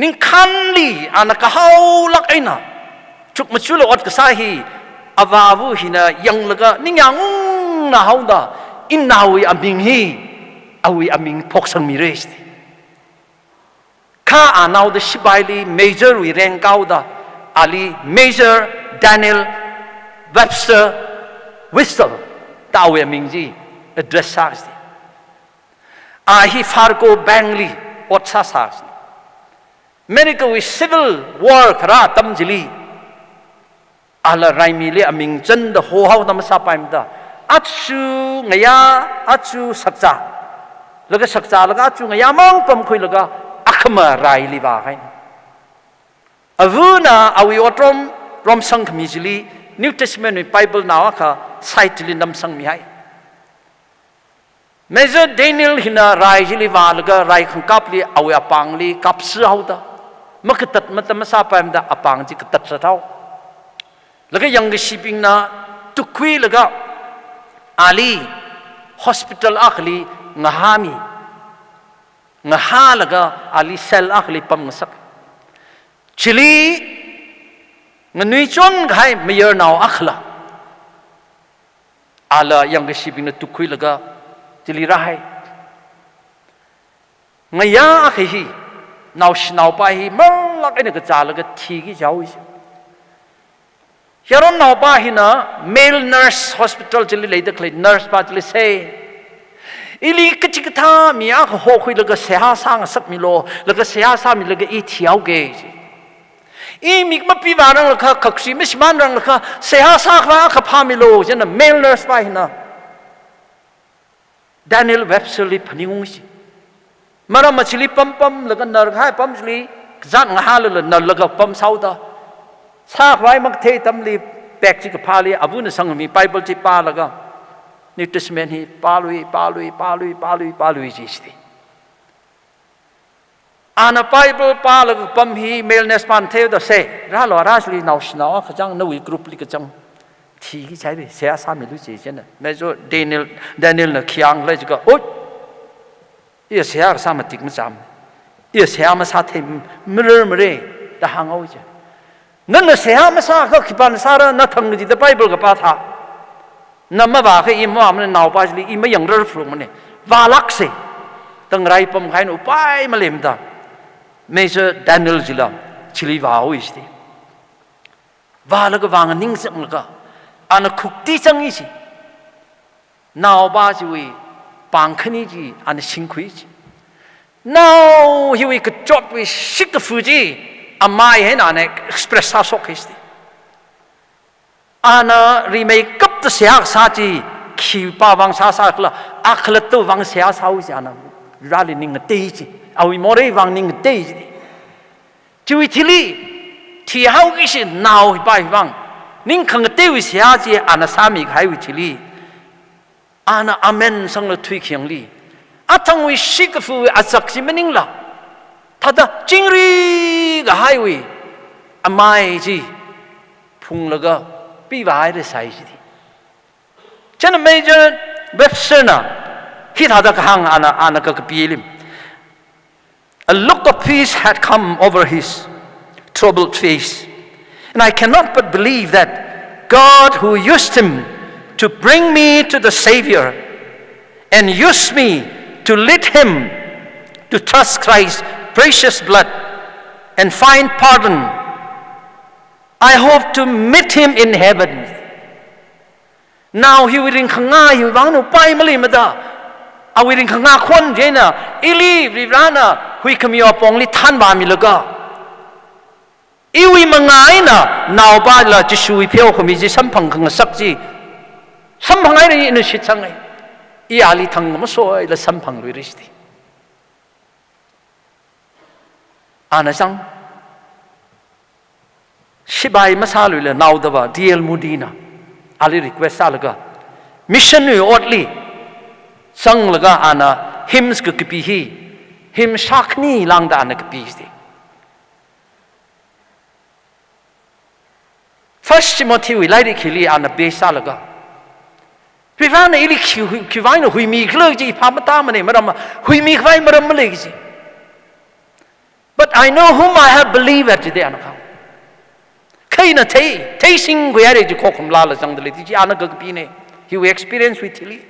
นิ่งคันลีอันก็เฮาลักไอ้น่ะจุกมาช่วยเราอดก็สาฮีอาวาบุฮีนะยังแล้วก็นิ่งยังน่ะเฮาด่าอินนาวิอามิงฮีเอาวิอามิงพกสังมีเรสข้าอ่านเอาได้สิบายลีเมเจอร์วิเรงเก้าด่าอาลีเมเจอร์ดานิเอลเว็บสเตอร์วิสเตอร์ตาวิอามิงจีอัดเรสซาสติอาฮีฟาร์โกแบงลีอดซาสาสเมริกาวิซิวิลวอร์คราตัมจิลีอาลาไรมิลีอามิงจันเดโฮฮาวตัมซาปายมดาอัจฉงยาอัจฉสักษาแล้วก็สักษาแล้วก็อัจฉงยามังปมคุยแล้วก็อักมาไรลีบาให้อวูน่าอาวิอตรมรมสังคมิจิลีนิวเทสเมนต์ในไบเบิลน่าค่ะไซต์ลินดัมสังมีให้เมเจอร์เดนิเอลหินาไรจิลีบาแล้วก็ไรขังกับลีอาวิอปังลีกับเสือเอาดามักตัดมันตมซาปายมดาอปังจิกตัดเสือเท้าแล้วก็ยังก็ชิปิงน่ะตุกวีแล้วก็อาลี hospital อักลีงาฮามีงาฮาแล้วก็อาลีเซลอักลีปั๊มสักชิลีงนุยจนก็ให้ไม่เยอะหนาวอักละอาลายังก็ชิบินตุคุยแล้วก็ชิลีราให้งายาอักฮีหนาวไปฮีมันลักไอ้นี่ก็จ่าแล้วก็ทีกี่เจ้าอีกยารอนนาวบ้าหินะ male nurse hospital จะเลยเด็กเลย nurse บ้าจะเลยเซ่อีลีก็จิกท่ามีอ่ะเขาหคุยแล้วก็เสียสร้างสักมิโลแล้วก็เสียสร้างมิแล้วก็อีเที่ยวเกยอีมีมาปีบารังแล้วก็ขักซีไม่สมันรังแล้วก็เสียสร้างว่าขับพามิโลใช่ไหม male nurse บ้าหินะ Daniel Webster ลิพนิงสิมารามาชิลีปั๊มแล้วก็นรกให้ปั๊มชิลีจัดงาฮาเลยนรแล้วก็ปั๊มเสาตาซากไว้มักเทตำลีแบกจิกพาลีอาบุนสังมีไบเบิลจิปาแล้วก็ New Testament hi palui jisti ana Bible palag pam hi mailness pan theo da se ra lo rasli nau sna khajang no wi group li ka chang thi gi chai de se sa mi lu ji chen me zo Daniel na khiang le ga oi ye se ya sa ma tik ma cham ye se ya ma sa the mre da hang au je nan na se ya ma sa ka khipan sa ra na thang ji da Bible ka pa tha namma ba khe im ma nau pa li im yang rar fru mane walak se tang rai pam khain upai ma lem da Major Daniel Jila chili vào is đi và là cái vàng ninh sững là anh khúc tí chẳng ý gì nào ba chỉ bằng khinh gì anh xin quý gì nào hiểu cái job với sức cái phụ gì anh mai hay là anh express sao sốc hết đi anh remake cấp từ sáng sa gì khi ba vàng sa là akhlát tu vàng sáng sao gì anh ra lên ninh cái tê gì ao imore vang ning tei chui thili thi hau ki sin naw hi pai vang ning khang tei wi sia ji ana sami khai wi thili ana amen sang lo thui khiang li athang wi shik fu asak si mening la thada chingri ga hai wi amai ji phung la ga pi vai de sai ji chen major Webster na hi thada ka hang ana ka pi lim. A look of peace had come over his troubled face. And I cannot but believe that God, who used him to bring me to the Savior and used me to lead him to trust Christ's precious blood and find pardon, I hope to meet him in heaven. Now he will in khanga he wang no pai mali mada awirin khanga khon jena ili rivana hui khamio pongli than ba mi laga iwi mangai na naw ba la chi shui pheo khami ji samphang khang sak ji samphang ai ni nu shi changai i ali thang ma so ai la samphang lui risti ana sang shibai masa lui la naw da ba DL Mudina ali request sa laga mission nu otli sang laga ana hymns ka kipi hi him shakni lang da ana kipi sti First Timothy wi lai ri khili ana be sa laga Vivana ili kiwai no hui mi khlog ji phamata mane maram hui mi khwai maram male ji But I know whom I have believed at today ana Kaina tay sing go yare ji khokhum la la jang de ji ana ga kipi ne he will experience with hili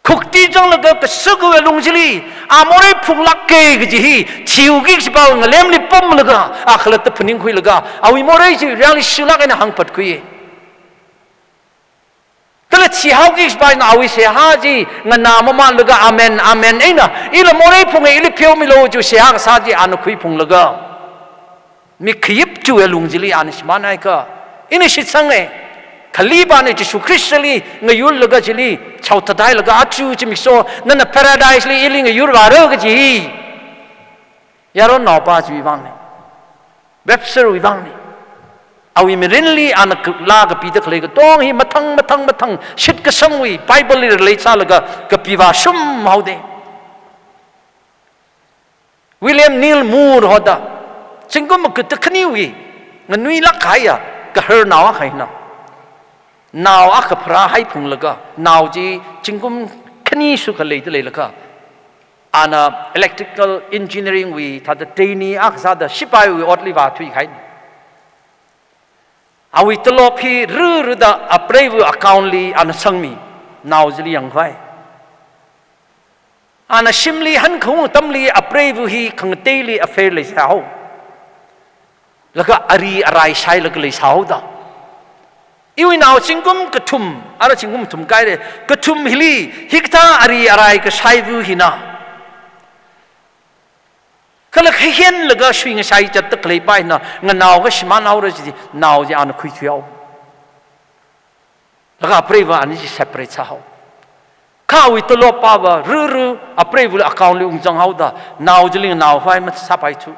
Khukti jang la ga sugu lungjili amore phulak ke ji hi chiugi si ba ngalem li pom la ga akhlat ta phuning khui la ga awi more ji really shulak ina hang pat khui tala chi hau ki ba na awi se ha ji ngana ma ma la ga amen amen ina ila more phung ili pheu mi lo ju se ha sa ji an khui phung la ga mi khip chu lungjili an smana ka ini shi sang Khaliba ne Jesu Christ li ngayul laga jili chautadai laga achu chimikso nana paradise li ili ngayul waro ga ji yaro no pa ji wang ne Webster wi wang ne awi mirinli an la ga pi de khle ga tong hi mathang shit ka sangwi Bible li le cha laga ka piwa shum haude William Neil Moore hoda chingum ka takhni wi nganui la khaya ka her nawa khaina Now akapra hai phung laga now ji chingum khani su khalei de laga ana electrical engineering we thada trainee aksa da sipai we otli wa thui khai awi tlo phi ru da approve account li ana sangmi now ji yang khai ana simli han khong tamli approve hi khang daily affair le sao laga ari arai sai laga le sao da Iwi now chingum katum ara chingum tum kai de katum hili hikta ari arai ka saibu hina kala khien laga swing sai chat tak lei pai na nganaw ga shima naw ra ji naw ji an khui thiaw laga preva an ji separate sa ho ka wi to lo pa ba ru aprevul account li ung jang hau da naw ji ling naw phai ma sa pai chu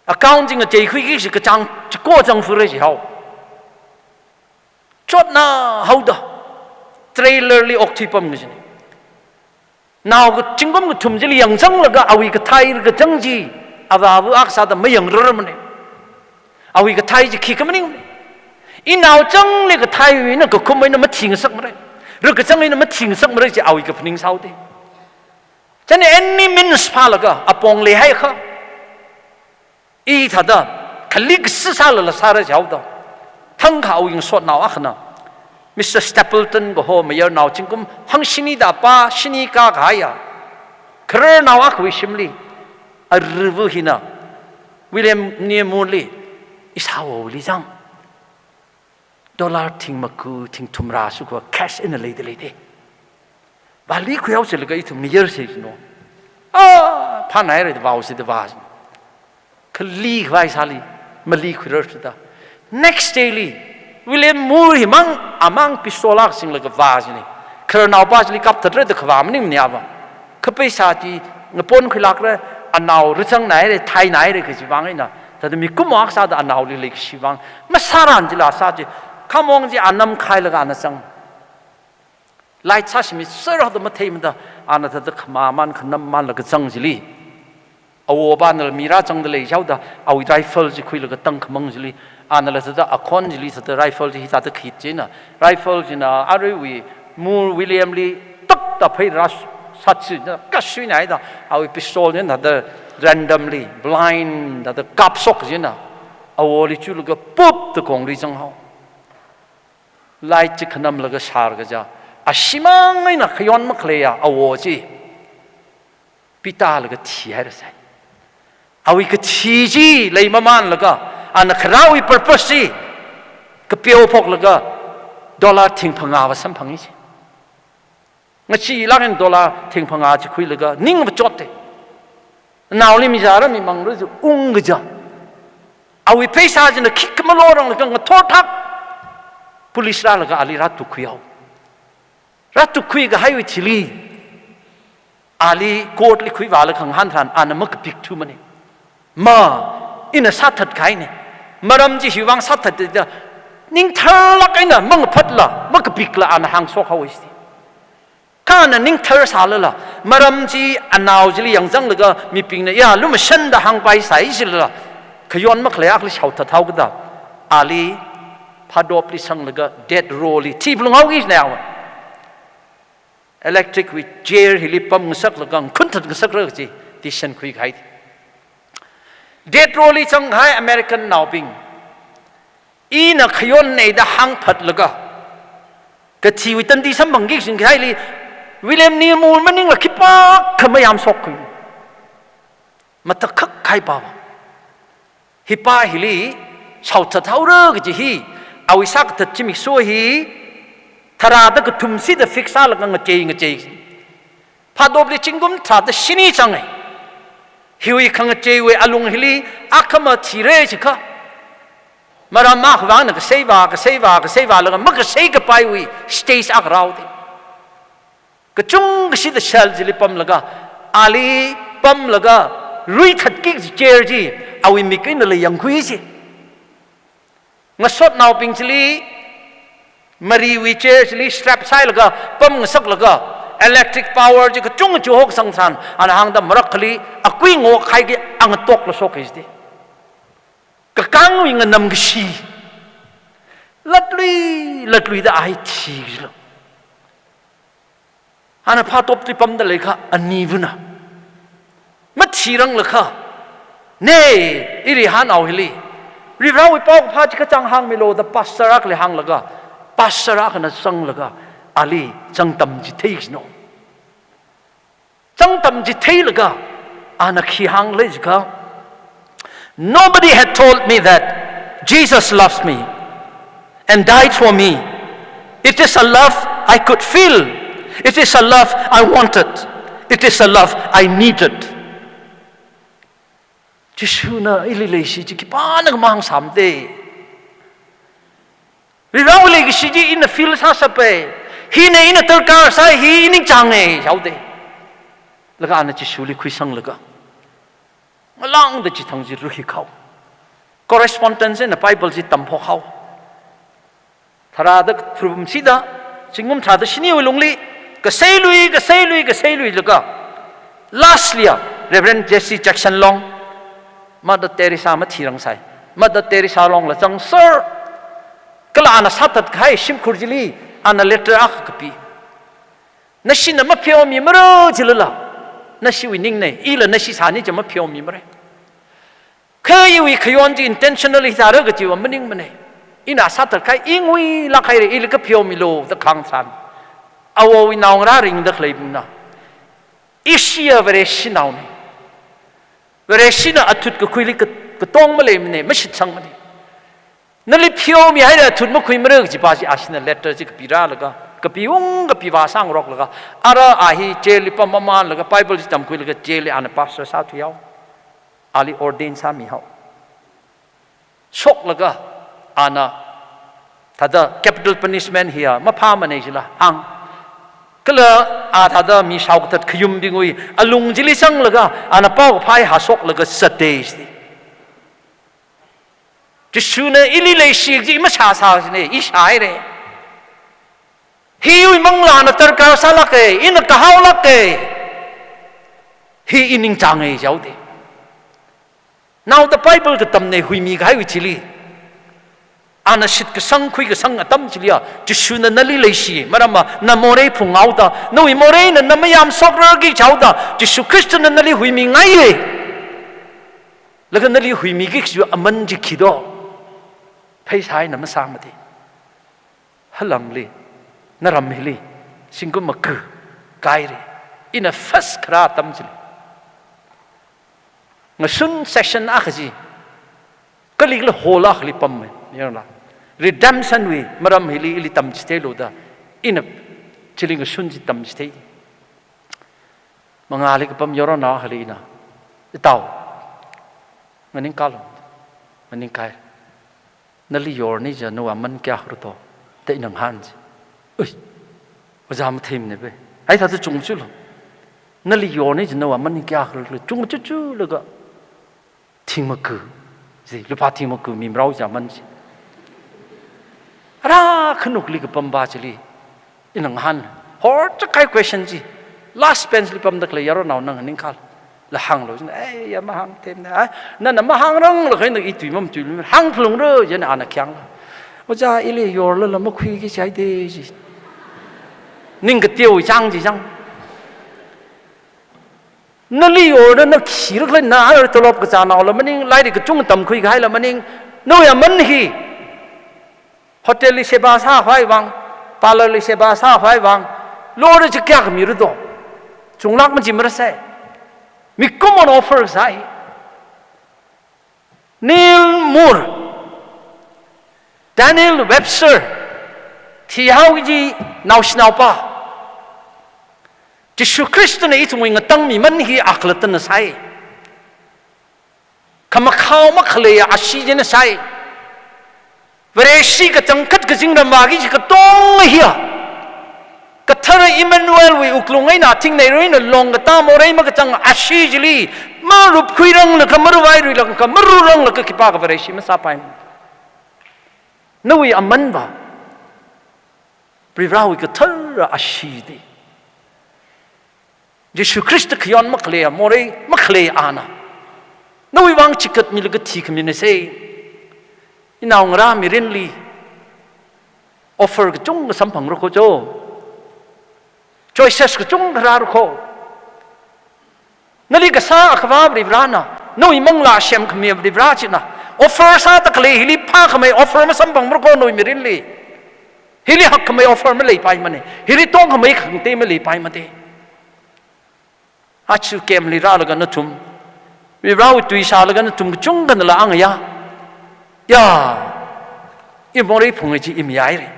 account jing a jei khui ki ka chang ko jang fu re ji hau cho na hauda trailer li ok thi pam ngi nào cái chính công cái thùng chỉ yang chăng là cái awi cái thai cái chăng gì ava vu aksa da mai yang rơ mà này awi cái thai chỉ khi cái mình in nào chăng là cái thai vì nó có không mấy nó mất thiền sắc mà đấy rồi cái chăng này nó mất thiền sắc mà đấy chỉ awi cái phình sau đấy cho nên any means pha là cái apong lê hay không y thật đó khali cái sự sao là sao đấy cháu đó thằng khảo yung sốt nào ác nào Mr. Stapleton go home mayor now chingkum hang shini da pa shini ka gaya krer now ak wishimli a rivu hina William Niemuli is how li jang dollar thing maku thing thumra su ko cash in a lady lady bali ku yaw sel ga itum ni yer se no pa nai re ba se de ba kli vai sali mali ku rer da next daily William Moore himang amang pistola sing like vase ni kerana pas li kap thadre de khwa mning nya ba khapai sa ji ngapon khilak re anaw richang nai re thai nai re khi wang ina tad mi kumak sa da anaw li lek shiwang ma saran ji la sa ji khamong ji anam khai laga na sang lai cha shimi sir da ma theim da ana da khma man khnam man la ka chang ji li awo ban la mira chang de le yau da awi rifle ji khui la ka tang khmang ji li ana la da akon ji li sa da rifle ji ta da khit ji na rifle ji na ari wi mu William li tak ta phai ras sat chi na ka shui nai da awi pistol ni na da randomly blind da kap sok ji na awo li chu la ka pop da kong ri chang hao lai chi khnam la ka sar ga ja ashimang ngai na khyon ma khle ya awo ji pita la ka thi hai ra sai awi ka thi ji lei ma man la ka an khrawi purpose si ka pio phok la ka dollar thing phanga wa sam phangi si ngachi la gen dollar thing phanga chi khui la ka ning ba chot te naw li mi ja ra mi mang ru ju ung ga ja awi paisa ji na khik ma lo rang la ka thor thak police la ka ali ra tu khuyao ra tu khui ga hai wi chili ali court li khui wa la khang han than an ma ka pik thu ma ni ma in a sathat khai ne maram ji hiwang sathat de ning thar la kai na mang phat la ma ka pik la an hang sok hawi si kana ning thar sa la maram ji anaw ji li yang jang la ga mi ping na ya lu ma shan da hang pai sai si la khyon ma khle ak li chau tha thau ga da ali phadop li sang la ga dead roll li ti blung haw gi na electric with chair hilipam sak la gang khun that sak ra ji ti shan khui khai dead roll li chang hai American now ping ina khyon nei da hang phat la ga ka chi wi tan di sam bang gi sing khai li William Niemul maning la khipa khamayam sok khu mata khak khai pa hipa hili chau tha thau ra gi hi awi sak that chimi so hi thara da ka thum si da fixa la nga chei phadop li chingum tha da shini chang ai hiwi khang chei we alung hili akhama thire chi kha mara ma khwang na ka sei ba la ma ka sei ka pai wi stage ak rau de ka chung ka si da shal ji li pam laga ali pam laga rui that ki chair ji awi mi kin la yang khui si nga sot naw ping chili mari wi chair chili strap sai laga pam nga sak laga electric power ji ka chung chu hok sang san an hang da marak khali akui ngo khai ge ang tok la sok is de ka kang wi nga nam gi si latli da ai thi lo ana pha top tri pam da le kha ani vuna ma thi rang la kha ne iri han au hili ri raw wi pok pha chi ka chang hang mi lo da pasarak le hang laga pasarak na sang laga ali chang tam ji thei no chang tam ji thei laga ana khi hang le ji ka nobody had told me that Jesus loves me and died for me. It is a love I could feel. It is a love I wanted. It is a love I needed. Jesus na ililay si ki pa nagmahang samde. Rirawli ki si in the feel sa sape. Hi na ina terkar sa hi ning change saude. Laga ana Jesus li khuisang laga. Malang da chi thang ji ruhi khau. Correspondence in the Bible ji tam pho khau. ธาราดทรูมสิดาจิงุมธาดชินีวิลงลีก็เซลุยแล้วก็ lastly Reverend Jesse Jackson Long Mother Teresa มาทีรังไซ Mother Teresa Long ละจัง Sir ก็ละอันสัตย์ให้ชิมคุรจิลีอัน letter อักกปีนั่นสินะมาเพียวมีมรู้จิลละนั่นสิวินิ่งเนี่ยอีละนั่นสิสานี่จะมาเพียวมีมรู้เคยวิขยอนจี intentionally จะเรื่องก็จีว่ามันนิ่งมันเนี่ยอีน่าสัตย์ให้อิงวิลักให้อีละก็เพียวมีโลตะขังสันเอาวินาวราริงดักเลยบุญนะอีเชียเวรชินาวเนี่ยเวรชินาอัตุดก็คุยลิก็ต้องมาเลยมันเนี่ยไม่ชิดสังมันเนี่ยนั่นเลยเพียวมีให้เราทุนมาคุยมาเรื่องจีบาจีอาชินาเลตเตอร์จีกับปีราแล้วก็ปีวงกับปีวาสังรอกแล้วก็อะไรอาฮีเจลิปมามันแล้วก็ไบเบิลจีจำคุยแล้วก็เจลิอันพาสเตอร์สาวที่เอาอาลีออร์เดนสามีเขาชกแล้วก็อันน่ะถ้าเดา capital punishment เฮียมาพามันเองละอังก็เลยถ้าเดามีชาวกษัตริย์ขยุมดิ้งวิอลุงจิลิสังแล้วก็อันน่ะป้าพายหาชกแล้วก็สเตย์สิจะชูเนี่ยอิลิเลชิกจีมาชาซาสิเนี่ยอิชายเลยฮิวมังลานะตระการสาลักเออินกะฮาวลักเอฮิอินิงจังเอเจ้าเด Now the Bible ก็ตำเนหุยมีกันวิจิลีอันนั้นสิทธิ์ก็สังคุยก็สังอัตมจิลีอ่ะจะชูนั่นนั่นเลยสิมาดามนั่นโมเรย์พุ่งเอาตาโน้ยโมเรย์นั่นไม่ยามสอกเรื่องกี่เจ้าตาจะชูคริสต์นั่นนั่นหุยมีไงเลยแล้วก็นั่นหุยมีกี่ชั่วมันจะคิดว่าเพย์ชายนั่นมันสร้างมาดีฮัลลังเลยนั่นรำมิลีสิ่งก็มาคือไกด์อินa first คราตำจิลีงั้นซุน section อ่ะจีก็ลิกเลยโหลักลิปั๊มไหมยังไง redemption วิมารำมิลีอิลิตำจิตเตลูดาอินจิลิงซุนจิตำจิตเตมังอาลิกปั๊มยอรนาฮลีนะเต่ามันนิ่งกาลมันนิ่งไกนั่นลิยอร์นี่จะนัวมันแก่ครุโตแต่อินังฮันส์เอ้ยว่าจะมาทีมเนี่ยไปไอ้ท่าจะจุงจุลนั่นลิยอร์นี่จะนัวมันแก่ครุโตจุงจุแล้วก็ทิ้งมาคือสิลูกพาทิ้งมาคือมีเราจะมันสิราขนุกลิกปั๊มบาจิลีอินังฮันฮอร์จะใคร question จี last bench ลิปั๊มดักเลยยารนานังนิ่งคาลละหังเราจะอย่ามาหังเต็มนะนั่นน่ะมาหังรังเราเคยนึกอีตุยมั่มตุยหังพลุงเร่อยันอ่านนักยังว่าจะอิเลยยอร์แล้วมาคุยกี่ใช้ดีสินิ่งก็เตี้ยวจังจีจังนั่นเลยยอร์นั่นขี้รักเลยน่าเราตลบก็จะน่าแล้วมันนิ่งไล่ดิก็จุ่งต่ำคุยกันให้แล้วมันนิ่งนู่นอย่ามันฮีโฮเทลลิเซบาซาไฟวังปาร์ลลิเซบาซาไฟวังโลดจะแก่ก็มีรู้ตัวจุงรักมันจิมระเสมีคอมมอนออฟเฟอร์ใช่นีลมูร์ดานิเอลเว็บสเตอร์ที่เขาจีน่าสนาป้าที่สุคริสต์ในอีทุ่งเงินตั้งมีมันฮีอักลัตนใช่คำข้าวมักเลยอาชีพเนี่ยใช่เวรชีก็จังคัดก็จริงรำบากที่ก็ต้องเฮียก็เธออิมมานูเอลวิอุกลงไอ้หน้าทิ้งในเรื่องนั้นลงก็ตามโมเรย์มันก็จังอาชีจิลีมารูปคุยเรื่องแล้วก็มารู้ไว้เรื่องก็มารู้เรื่องแล้วก็คิดว่าก็เวรชีมันซาไปนู่นอามันบ่ปริราวิก็เธออาชีดีเยซูคริสต์ขยันมักเลยโมเรย์มักเลยอานะนู่นวางจิตมีลูกที่คำนี้เซ่อินาวงรามีเรนลีออฟเฟอร์ก็จงก็สัมผัสรู้ก็โจchoices ก็จงกระรารุโคนั่นก็สาขวาบริบรานะนู่นมังลาเชมขมีบริบราจินะ offer สาตะกลีฮิลิพาขมี offer มาสัมผัสรู้โคนู่นมีรินลีฮิลิหักขมี offer มาเลยไปมันเนี่ยฮิลิต้องขมีขังเตมาเลยไปมันเองอาชูเกมลีราแล้วกันนะทุมบริบราวิตุยชาแล้วกันนะทุมก็จงกันละอังยาอีโมรีพงศ์จีอิมยายเลย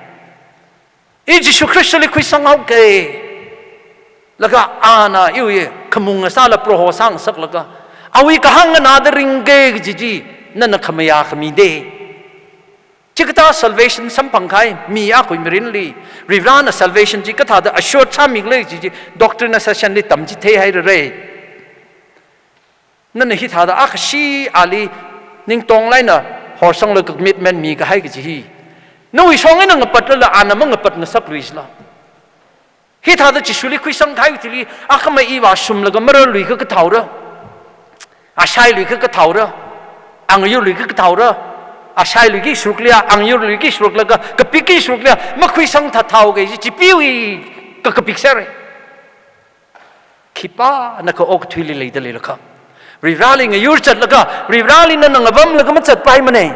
อีจิสุคริสต์เลยคุยสังเอาเกแล้วก็อาณาอยู่ยี่ขมุงซาลโปรโหสังสักแล้วก็เอาอีกหังนาดริงเกจีนั่นขมยาขมีเดจิกตา salvation สัมพังไขมีอาคุยมรินลีริวรานะ salvation จิกตาเดอ assured ชามิกเลยจีdoctrine session นี่ตั้มจิเทให้เร่นั่นฮิตาเดอาคชีอาลีนิ่งตรงไรนะหอสังเลยก็ commitment มีก็ให้จี นู่นช่องไอ้นั่งปัดแล้วอ่านมันปัดนั่งสักลุยส์ละฮิตาดจิชุลิคุยสังไทยทีนี้อาคำไม่อีว่าชุมแล้วก็มรลุยก็กระเท่าเรออาชัยลุยก็กระเท่าเรออังยูลุยก็กระเท่าเรออาชัยลุยกี่สุกเลียอังยูลุยกี่สุกแล้วก็กระปิกี่สุกเลียมาคุยสังท่าเท่ากันจิปิวก็กระปิกเสร็จขี้ป้านักอกทุยเลยเดลิลครับรีบราลิงยูจัดแล้วก็รีบราลิงนั่นงบัมแล้วก็มันจัดไปมันเอง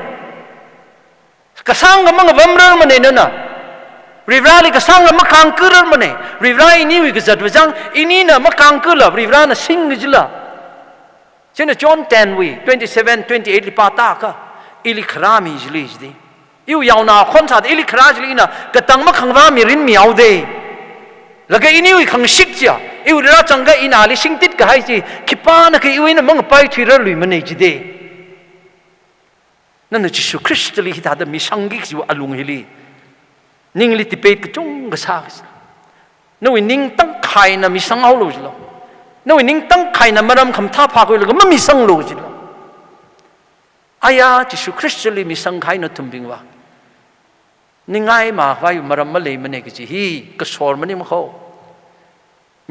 กระสังก็มันบัมเรื่องมันเองนั่นน่ะรีบราลิกระสังก็มันคังกือเรื่องมันเองรีบราอินี่วิกจัดวิจังอินี่น่ะมันคังกือละรีบราน่ะสิงนิจละเช่นจอห์น10 วี27 28ลิปาตาค่ะอิลิครามีจลีจดีอยู่ยาวนาคนสัตว์อิลิคราจลีน่ะกระตังมันคังว่ามีรินมีเอาเดแล้วก็อินี่วิคังชิกจ้ะอยู่เรื่องจังก็อินาลิสิงติดก็ให้จีขี้ป้านะคืออยู่น่ะมันไปที่เรื่องลุยมันเองจีเดนั่นน่ะจิสุคริสต์ลีที่ท่าดมีสังกิกอยู่อลุงฮิลีนิ่งลิติเปตกจงกษานู่นนิ่งตั้งไข่น่ะมีสังเอาลูกจิละนู่นนิ่งตั้งไข่น่ะมารำคำท่าพาคุยแล้วก็ไม่มีสังลูกจิละอายาจิสุคริสต์ลีมีสังไข่น่ะทุ่มบิงว่านิ่งไงมาว่าอยู่มารำมาเลยมันเองจีฮีก็สอนมันนี่มันเขา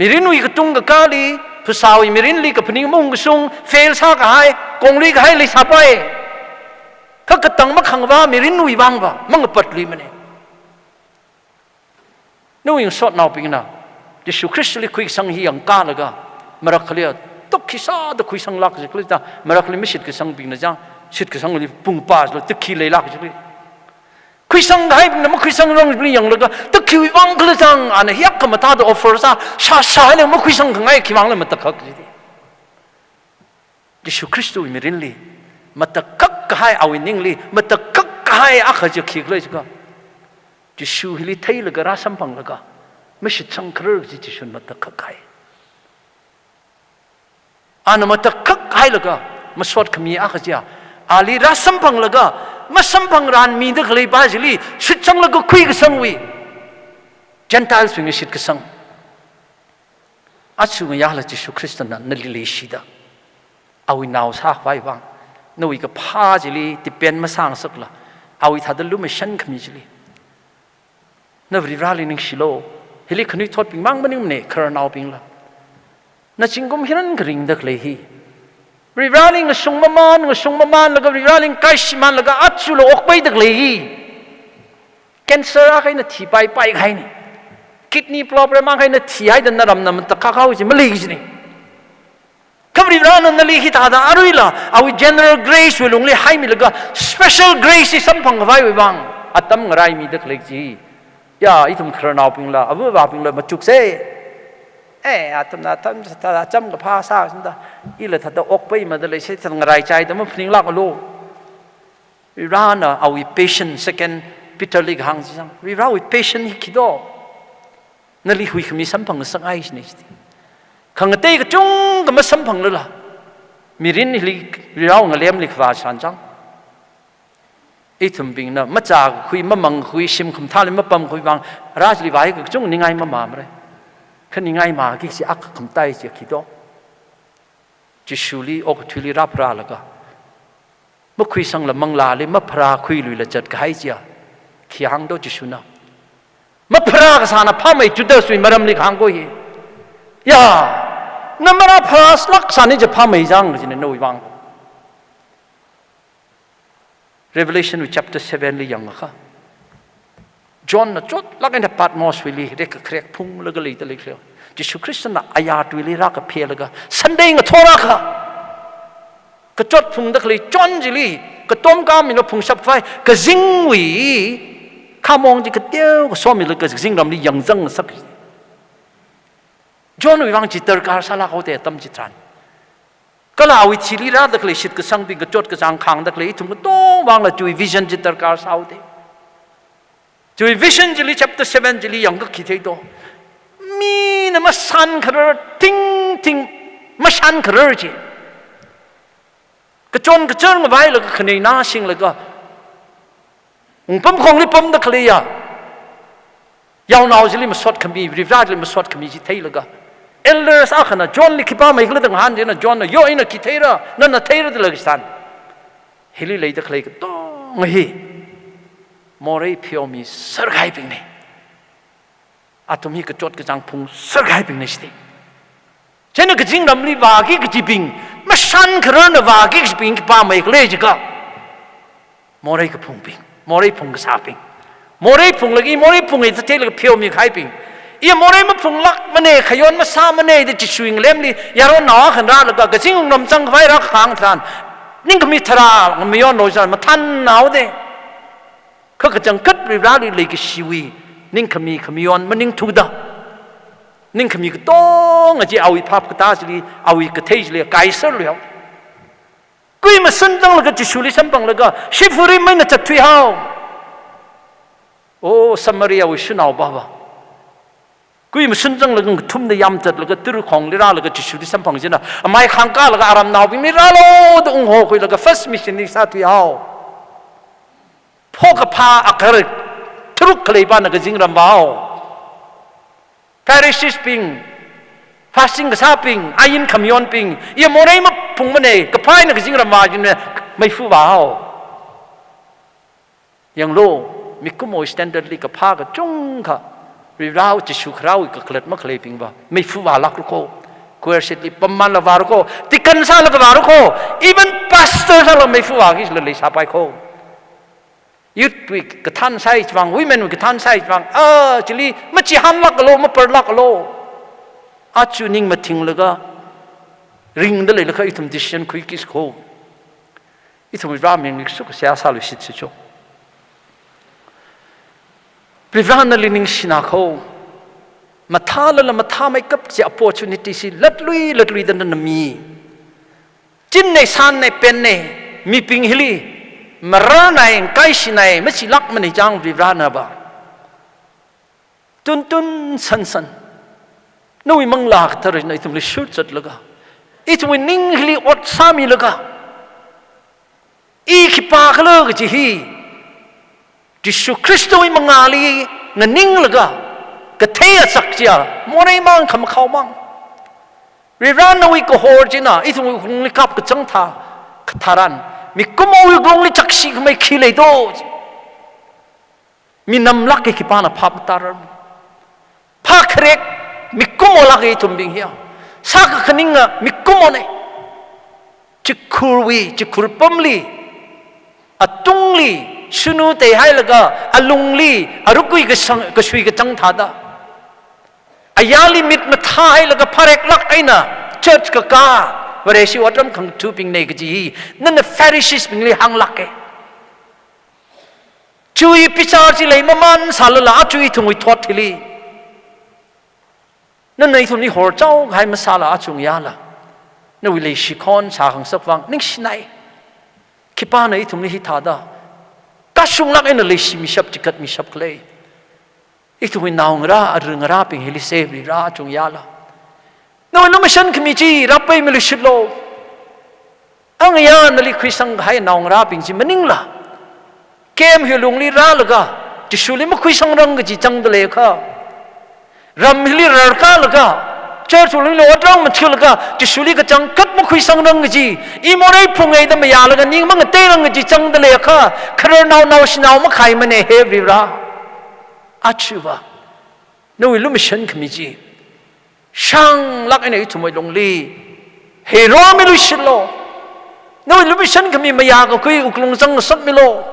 มีรินุยก็จุงก็กาลีผู้สาวมีรินลีก็พนิงมุ่งก็ซุงเฟลซากหายกงลีก็ให้เลยสับไปถ้ากระตังมักขังว่ามีรินนุยวางว่ามันก็ปัดลีมันเองนู่นยังสอดนาวปิงนะยิสุคริสต์ลีคุยสังฮียังกาลก็มารักเลียตกขี้ซาตกคุยสังลักจิกลิตามารักเลียไม่ชิดก็สังปิงนะจังชิดก็สังลีปุ่งป้าแล้วตกขี้เลยลักจิกลิคุยสังให้ปิงนะมันคุยสังร้องปิงยังแล้วก็ตกขี้วังก็เลยจังอันนี้ยักษ์ก็มาตาดออฟเฟอร์ซาชาเลยมันคุยสังขังไงขี้วังเลยมันตะกักจิตยิสุคริสต์มีรินลีมันตะกักก็ให้เอาอินิ่งลีมันตะกักก็ให้อักจะขี้เลยจิก็จิชูฮิลิไทยแล้วก็ราสัมพังแล้วก็ไม่ใช่สังเคราะห์จิชุนมันตะกักให้อันนั้นมันตะกักให้แล้วก็มาสวดขมีอักจะอาลีราสัมพังแล้วก็มาสัมพังรานมีเด็กเลยบ้าจิลีชุดสังแล้วก็คุยกับสังวีเจนทาลสิ่งนี้ชิดกับสังอาชูงยาละจิชูคริสต์นั้นนั่นลิชิดาเอาวินาวซากไว้บ้างนู่นก็พาจิลีที่เป็นมาสร้างสักละเอาวิธาดลุไม่ชันขมีจิลีนั่นริบราลินิงชิโลเฮลิคนุยทอดปิงมังมันนี่มันเนี่ยคาร์นาวปิงละนั่นจิงกุมฮิรันกริงดักเลยฮีริบราลิงก็ส่งมามันแล้วก็ริบราลิงไกชิมันแล้วก็อัดชุโลออกไปดักเลยฮีแคนเซอร์อะไรนั่นที่ไปใครนี่คิดนี่ปลอบอะไรมาใครนั่นที่ให้ดันนรำนั่นมันตะข้าวจิมันเลยจีนี่คำริบรานันนั่นเลยที่ตาดาอารุยละเอา general grace เวลงเลยให้มีแล้วก็ special grace ที่สัมพันธ์กับไว้บ้างอัตตมกระไรมีดักเลยจีย่าอีทุ่มครานาวปิงละอาวุธว่าปิงละมาจุกเซ่อัตมนาตั้มตาจำกับภาษาสินดาอีละถ้าจะออกไปมาเลยใช้ทางไรใจแต่มันพิงลักอโลริบรานะเอา patient second Peterลีกหังสิจังริบรา patient ฮิคิโดนั่นเลยหุยขมีสัมพันธ์สังไอส์นี่ขังเตยก็จุงก็มาสัมพันธ์เลยล่ะมีรินลิเราเงเลี้ยมลิขวาชันจังไอ้ทุ่มบิงนะมาจากคุยมามังคุยชิมคำท่าเลยมาปั๊มคุยบางราชลิวายก็จุงนี่ไงมาเลยขันนี่ไงมากี่สิอักคำไตเสียคิดว่าจิชูลีออกทุลีรับราแล้วก็มาคุยสังละมังลาเลยมาพราคุยลุยละจัดก็ให้เสียขี้หังโดจิชูนะมาพราก็สานะพาไม่จุดเดือดสุยมารำลิขังก็เฮียนั่นมาพาสลักสันนี่จะพาไม่จังจินโนยวัง Revelation chapter 7เลยยังค่ะจอห์นน่ะจดลักในปัตมอสวิลีเด็กเครียกพุ่งแล้วก็เลยตะเลยเชียวจิสุคริสต์น่ะอายาตวิลีรักกับเพียแล้วก็สันเดงกับโทรักค่ะก็จดพุ่งตะเลยจอห์นจิลีก็ต้มกามีแล้วพุ่งชับไฟก็จิงวีข้ามองจิก็เดียวก็ซ้อมมีแล้วก็จิงรำนี้ยังจังสักจอห์นวิวังจิตรการสลากเขาแต่ตั้มจิตรันก็ลาวิชิลีราตะเลยชิดก็สังปิงก็จดก็สังขังตะเลยทุ่มก็ต้มวางละจุยวิชั่นจิตรการสาวเตจุยวิชั่นจิลี chapter 7จิลียังก็คิดให้ตัวมีนะมาสันขรทิ้งมาสันขรจีก็จนก็เจอมาไว้แล้วก็ขณีน่าชิงแล้วก็ผมคงรีบผมตะเลยยาวนาวจิลีมาสวดขมีริบราจิลีมาสวดขมีจิตให้แล้วก็elders อาขณะจอห์นลิขิป้าไม่กลัวตั้งหันเจนะจอห์นน่ะโยอินะคิดเทระนั่นน่ะเทระตะเลยกันเฮลิเลยตะเลยก็ต้องเฮ Revelation chapter 7 เลยยังก็คิดให้ตัวมีนะมาสันขรทิ้งมาสันขรจีก็จนก็เจอมาไว้แล้วก็ขณีน่าชิงแล้วก็ยาวนาวจิลีมาสวดขมีริบราจิลีมาสวดขมีจิตให้แล้วก็elders อาขณะจอห์นลิขิป้าไม่กลัวตั้งหันเจนะจอห์นน่ะโยอินะคิดเทระนั่นน่ะเทระตะเลยกัน Moray piomi sergai ping ne. Atom hi kejot kejang pung sergai ping ne sti. Chena kejing ramli wagi kejiping. Masan kerana wagi kejiping kipa mai kle juga. Moray kepung ping. Moray pung kesaping. Moray pung lagi moray pung itu tel piomi kai ping. Ia moray ma pung lak mane khayon ma sa mane de chiswing lemli yaro na khan ra laga kejing ram chang vai ra khang than. Ning kami thara ngamiyon no jan ma than naw de. Kha kajang kat ri ra li ke siwi ning kami yon maning thu da ning kami ke tong aji awi phap ka ta sli awi ka thei sli kai sar lyo kui ma san dang la ka chi suli sam pang la ga shifuri mai na chat thui hao o samaria wi shunau ba ba kui ma san dang la ga thum da yam chat la ga tur khong li ra la ga chi suli sam pang jina mai khang ka la ga aram naw bi mi ra lo da ung ho kui la ga first mission ni sa thui hao phok pa akar Truk keleban nak jing rambau, Pharisees ping, fasting kesaping, ayin kamyon ping, ia morai ma pung mana, kepai nak jing rambau jenis mai fu bau, yang lo, miku mo standard li kepa ke cung ka, rirau jisu kerau ke kelet ma keleping ba, mai fu balak ruko, kuerset li peman la baruko, tikan sa la baruko, even pastor sa la mai fu bagis le sapai ko. Youth week ketan sai bang women week ketan sai bang jadi macam ham lak lo ma per lak lo acu ning mating lega ring de le lega itum decision kui kis ko itum raming nik su sia salu sit chu privana lining sina ko mathala la matha mai kap si opportunity si latlui dan mi chin nei san nei pen nei mi ping hili Meranai, kaisinai, mesti lak menijang vibrana ba. Tun san. Noi manglak terus na itum lisut sat laga. Itu winning hili ot sami laga. Ikipa kalau kejihi. Yesus Kristus ini mengali ngening laga. Ketia saksia, morai mang kam kau mang. Vibrana wi kohor jina, itu wi likap kecengta ketaran. Mikumawi gong li caksi kemai kilai do, minam laki kipana pap taram, pakrek mikumo laki tumbing hiya, saka keninga mikumone, cikurwi cikur pemli, atungli sunu teh hai laga alungli arukui kesui kecang thada, ayali mit mathai laga parek lak aina church kaka. Beresi orang kang tu ping nei keji, nana Pharisees ping li hang lak ke. Cui picar si lei maman salala cui tungui thot hili. Nana itu ni hor jauh hai masala acung yala. Na wile shikon sahang sapwang ning sinai. Kipana itu ni hitada. Kasung lak ena lei misap cikat misap klei. Itu wi naung ra adreng ra ping hili sebri ra acung yala. No mission committee rapai milushlo ang yan nali kwisang hai naung raping si maningla kem hilung li ra laga jisuli ma kwisang rang ji chang de le kha ram hili rar ka laga church uling lo atang ma chil laga jisuli ka chang kat ma kwisang rang ji I morai phungai da ma ya laga ning ma te rang ji chang de le kha khar naw sinaw ma khai ma ne he ri ra achuwa no mission committee Shang lak ini itu mai long li, hero milu shilo, no illusion kami maya ko kui uklong sang sat milo,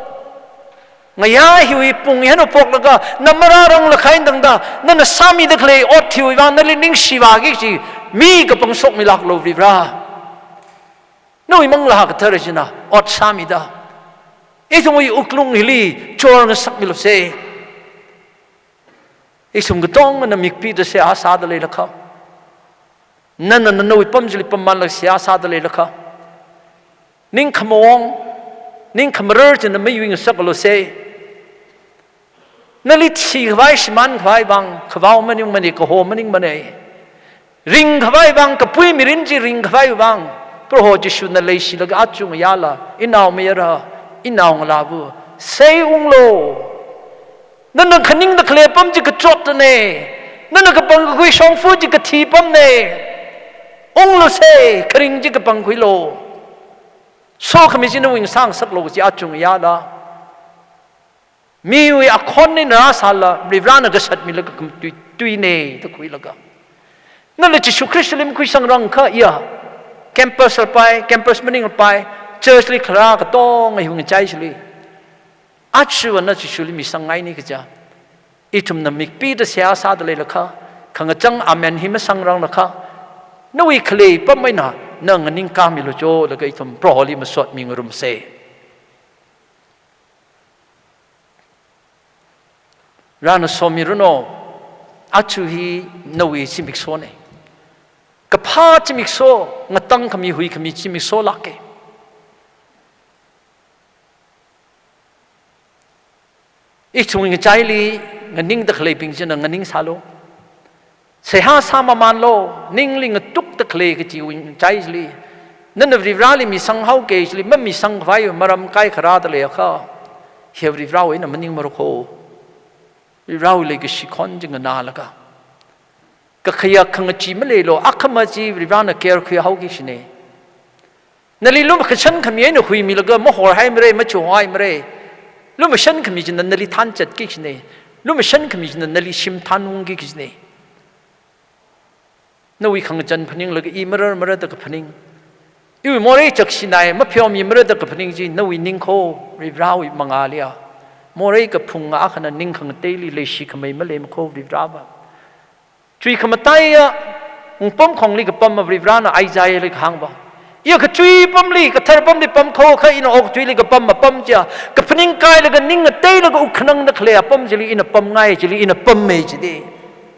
ngaya hiwi pung heno pok laga, namararong lakain dangda, na nasami dekle ot hiwi bang nalining shiva giksi, mi kapang sok milak lo vibra, no imang lahak terjina ot sami da, itu mai uklong hili chor ngasak milo se, isum getong na mikpi da se asa da le lakam. Nana wi pam jili paman la siasa da le lakha ning khamong ning khamrer chen mai wing sakalo se nali chi khwai shman khwai bang khwaw maning mani ko ho maning mane ring khwai bang ka pui mirin ji ring khwai bang pro ho ji shun le shi laga achung yala inaw mera inaw nglabu sei unglo nana khaning da khle pam ji ka chot ne nana ka pang kui song fu ji ka thi pam ne Ong lo se kering ji kapang kui lo, so kami sini wing sang sak lo si acung ya da. มีวิอาคนนี่นะสาละริบรานกษัตริย์มีละก็ตุยเน่ตะคุยละก็นั่นแหละจิสุคริสต์ลิมคุยสังรังค่ะยาแคมปัสไปแคมปัสมันนิ่งไปเจอสลิคราก็ต้องไอ้หุ่นใจสลิอาชีวันนั้นจิสุลิมีสังไงนี่ก็จะอีทุมน้ำมิกปีดเสียสาดเลยละค่ะขังจังอาเมนหิมสังรังละค่ะนู่นอีกเลยปั๊มไม่น่ะนั่งนิ่งกามิโลโจแล้วก็อีทุมโปรลิมาสวดมีงรุมเซร้านสมิรุโนอาชูฮีนวีซิมิกโซเน่กับพาจิมิกโซงตั้งขมีหุยขมีจิมิกโซลักเกอีกช่วงใจลีงนิ่งตะเคลปิงเจนงนิ่งซาโลเสียหาสามมันโลนิ่งลิงตุกตะเคลกจิวใจลีนั่นริบราลีมีสังเฮาเกจลีไม่มีสังไฟมารำไกขราตะเลยค่ะเฮวริบราวินะมันนิ่งมรโคเราเลยก็ชิคอนจึงนาละก็ขยักขังจีไม่เลยโลอักขมาจีริบานเกลคือเฮากิชเน่นั่นลิลุมขชันขมีนหุยมีละก็มโหให้ไม่ได้มาช่วยไม่ได้ลุมชันขมีจนนั่นลิทันจัดกิชเน่ลุมชันขมีจนนั่นลิชิมทันวงกิชเน่นั่นวิขังจันพนิงละก็อีมระตะกับพนิงอีวิโมเรจักชินายมะเพียวมีมระตะกับพนิงจีนั่นวินิงโคริบราวิมังอาเลียโมเรกับพุงอาขณะนิ่งขังเตลีเลชิขมายมะเลมโคริบราบะจุยขมาไตอะองปมของลีกับปมมาริบรานะไอใจเลยขังบ่อีกจุยปมลีกับเธอปมดิปมโคข้าอินออกจุยลีกับปมมาปมจ้ากับพนิงกายแล้วก็นิ่งเตแล้วก็อุขนังนักเลปมจลีอินปมง่ายจลีอินปมเมจดี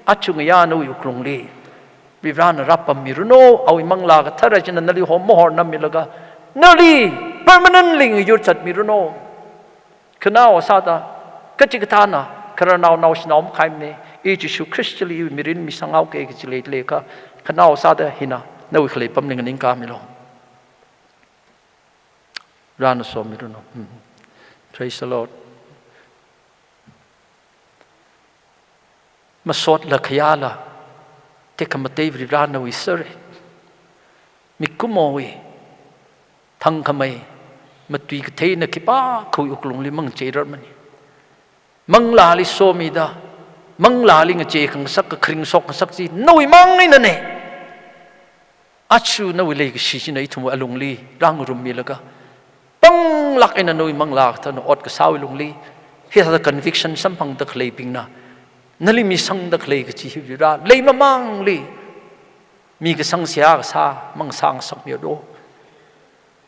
อัจฉริยะนู่อยู่ครุงลีริบรานะรับปมมิรุโนเอาอิมังลากับเธอราชนันลีหอมมหอนัมมิลก็นั่นลี permanently ยุดจัดมิรุโนขณะว่าซาดาก็จิกตานะขณะเราสนอมใครเนี่ยอีจิสุคริสต์ลีมิรินมิสังเอาเกจิเลเลก็ขณะว่าซาดาหินะนู่นเคยปั๊มหนึ่งนิ่งกามิลรานสมิรุโน praise the Lord มาสดละขยาละเทคมาเตวิรานวิสเรมิกุโมวีทั้งขมายมาตุยกเทนกิป้าคุยอุกลงลิมังเจริญมันมังลาลิโซมีดามังลาลิงเจขังสักคริงสกสักจีนวิมังนี่นั่นเองอาชูนวิเลกชิจินัยทุ่มอลงลีร่างรุมมีแล้วก็ปังหลักไอ้นั่นนวิมังลาท่านอดก็สาวลงลีเฮียท่า conviction สัมพังตะเคลปิงนะนั่นลิมีสังตะเคลกจีฮิราเลยมามังลีมีกสังเสียกษามังสังสักเดียวดู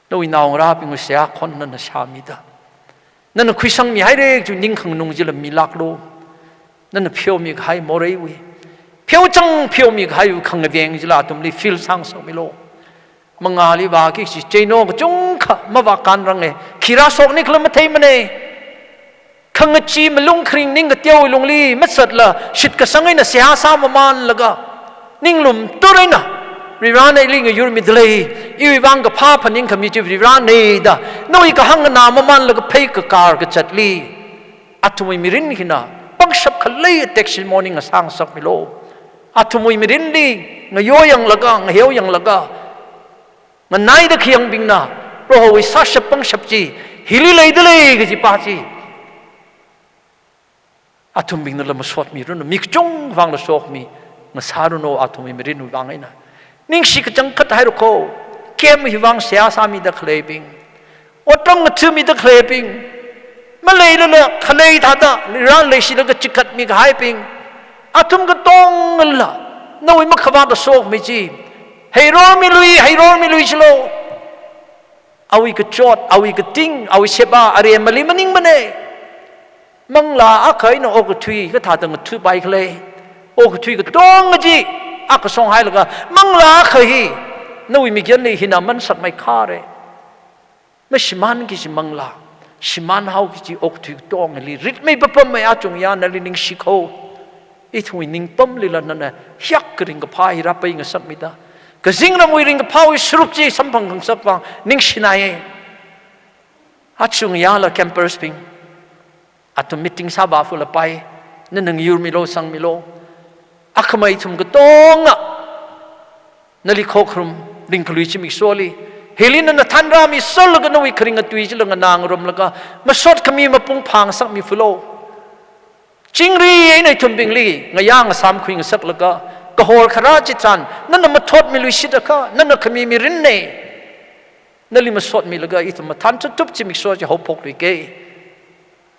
เราอินเอาราบิงเสียคนนั้นชามิดานั่นคุยสังมีให้เด็กจุนิ่งขังนงจิลมีลักโลนั่นเพียวมีให้โมเรวีเพียวจังเพียวมีให้ขังเวียงจิลาตุมลีฟิลสังสักมิโลมังอาลีบากิจิเจโนกจงขะมาว่าการรังเอขีราสกนี่คลมาเทมันเอขังจีมลุงคริงนิ่งกเตียวลงลีมัดสัตละชิดกสังไอ้น่ะเสียสามมันละก็นิ่งลุมตัวไรน่ะริรานในลิงยูมิดเลยอีวิบังกับผ้าพันยิงขมิจิริรานในดาโนอีกหังนามมันแล้วก็เพย์กับการกับจัดลีอัตุมิรินหินะปังชับขลีเท็กซิมอนิ่งสร้างสักมิโลอัตุมิรินลีงโยยังละก็งเหียวยังละก็มันนายตะเคียงบิงนะเพราะวิสาชับปังชับจีฮิลิเลยดเลยก็จีป้าจีอัตุมิงนั่นละมาสวดมิรุนมิกจงฟังละโศกมีมาสารุโนอัตุมิรินวิบังไงนะนิ่งสิกจังคัดให้รู้โคเข้มหิวังเสียสามีตะเคลปิงอดต้องชื่อมีตะเคลปิงมาเลยละเคลยท่าตาร้านเลยสิละก็จิกัดมีกหายปิงอาทุมก็ต้องละนู่นมักขวานตะโศกไม่จีให้รอไม่ลุยชโลเอาอีกจอดเอาอีกติ้งเอาอีเชบ้าอะไรมาลีมันนิ่งมันเองมังลาอาเคยน่ะโอกทุยก็ท่าตังทุยไปเคลโอกทุยก็ต้องจีอาก็ส่งให้แล้วก็มังลาเคยนู่นมีกันเลยหินามันสักไม่ขาดเลยไม่ชิมันกิจมังลาชิมันเฮากิจอกถึงต้องเลยริดไม่ปะปมไม่อาจงยานั่นเลยนิ่งชิโคอีทุ่งนิ่งปมเลยละนั่นน่ะยักกริ่งกับพายรับไปยิงสักมิดาก็สิ่งเราไม่ริ่งกับพายสรุปจีสัมพันธ์ของสักฟังนิ่งชินายอาจงยาละแคมเปอร์สปิงอาจจะมิติ้งซาบาฟุละไปนั่นหนึ่งยูมิโลสังมิโลอาขมายทุ่มก็ต้องอ่ะนั่นลิโคครุมลิงคลุยชิมิกโซลีเ เฮลินนทันรามีโซลกันนวิคริงตุยจลงนางรมลกะมาสดขมีมาปุงพังสักมีฟโลจิงรีในทุนบิงลีงย่างสามคุยงสักลกะกะโหรคราจิตันนั่นมาทดมีลุยชิดกะนั่นขมีมีรินเนนั่นลิมาสดมีลกะอีทมาทันทุบจิมิกโซจะหอบพกลิเก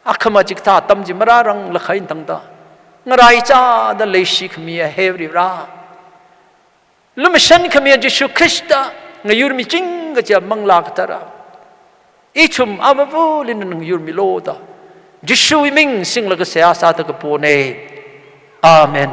อักมาจิกตาตั้มจิมรารังละขัยตั้งตางไรจ้าดัลเลชิขมีเฮวริราลุมชันขมีจิสุคริสต์งยูรมิจิงก็จะมังลากตาราอีชุมอาบบูลินงยูรมิโลตาจิสุวิมิงสิงลกเสียสาตกปูเนอาเมน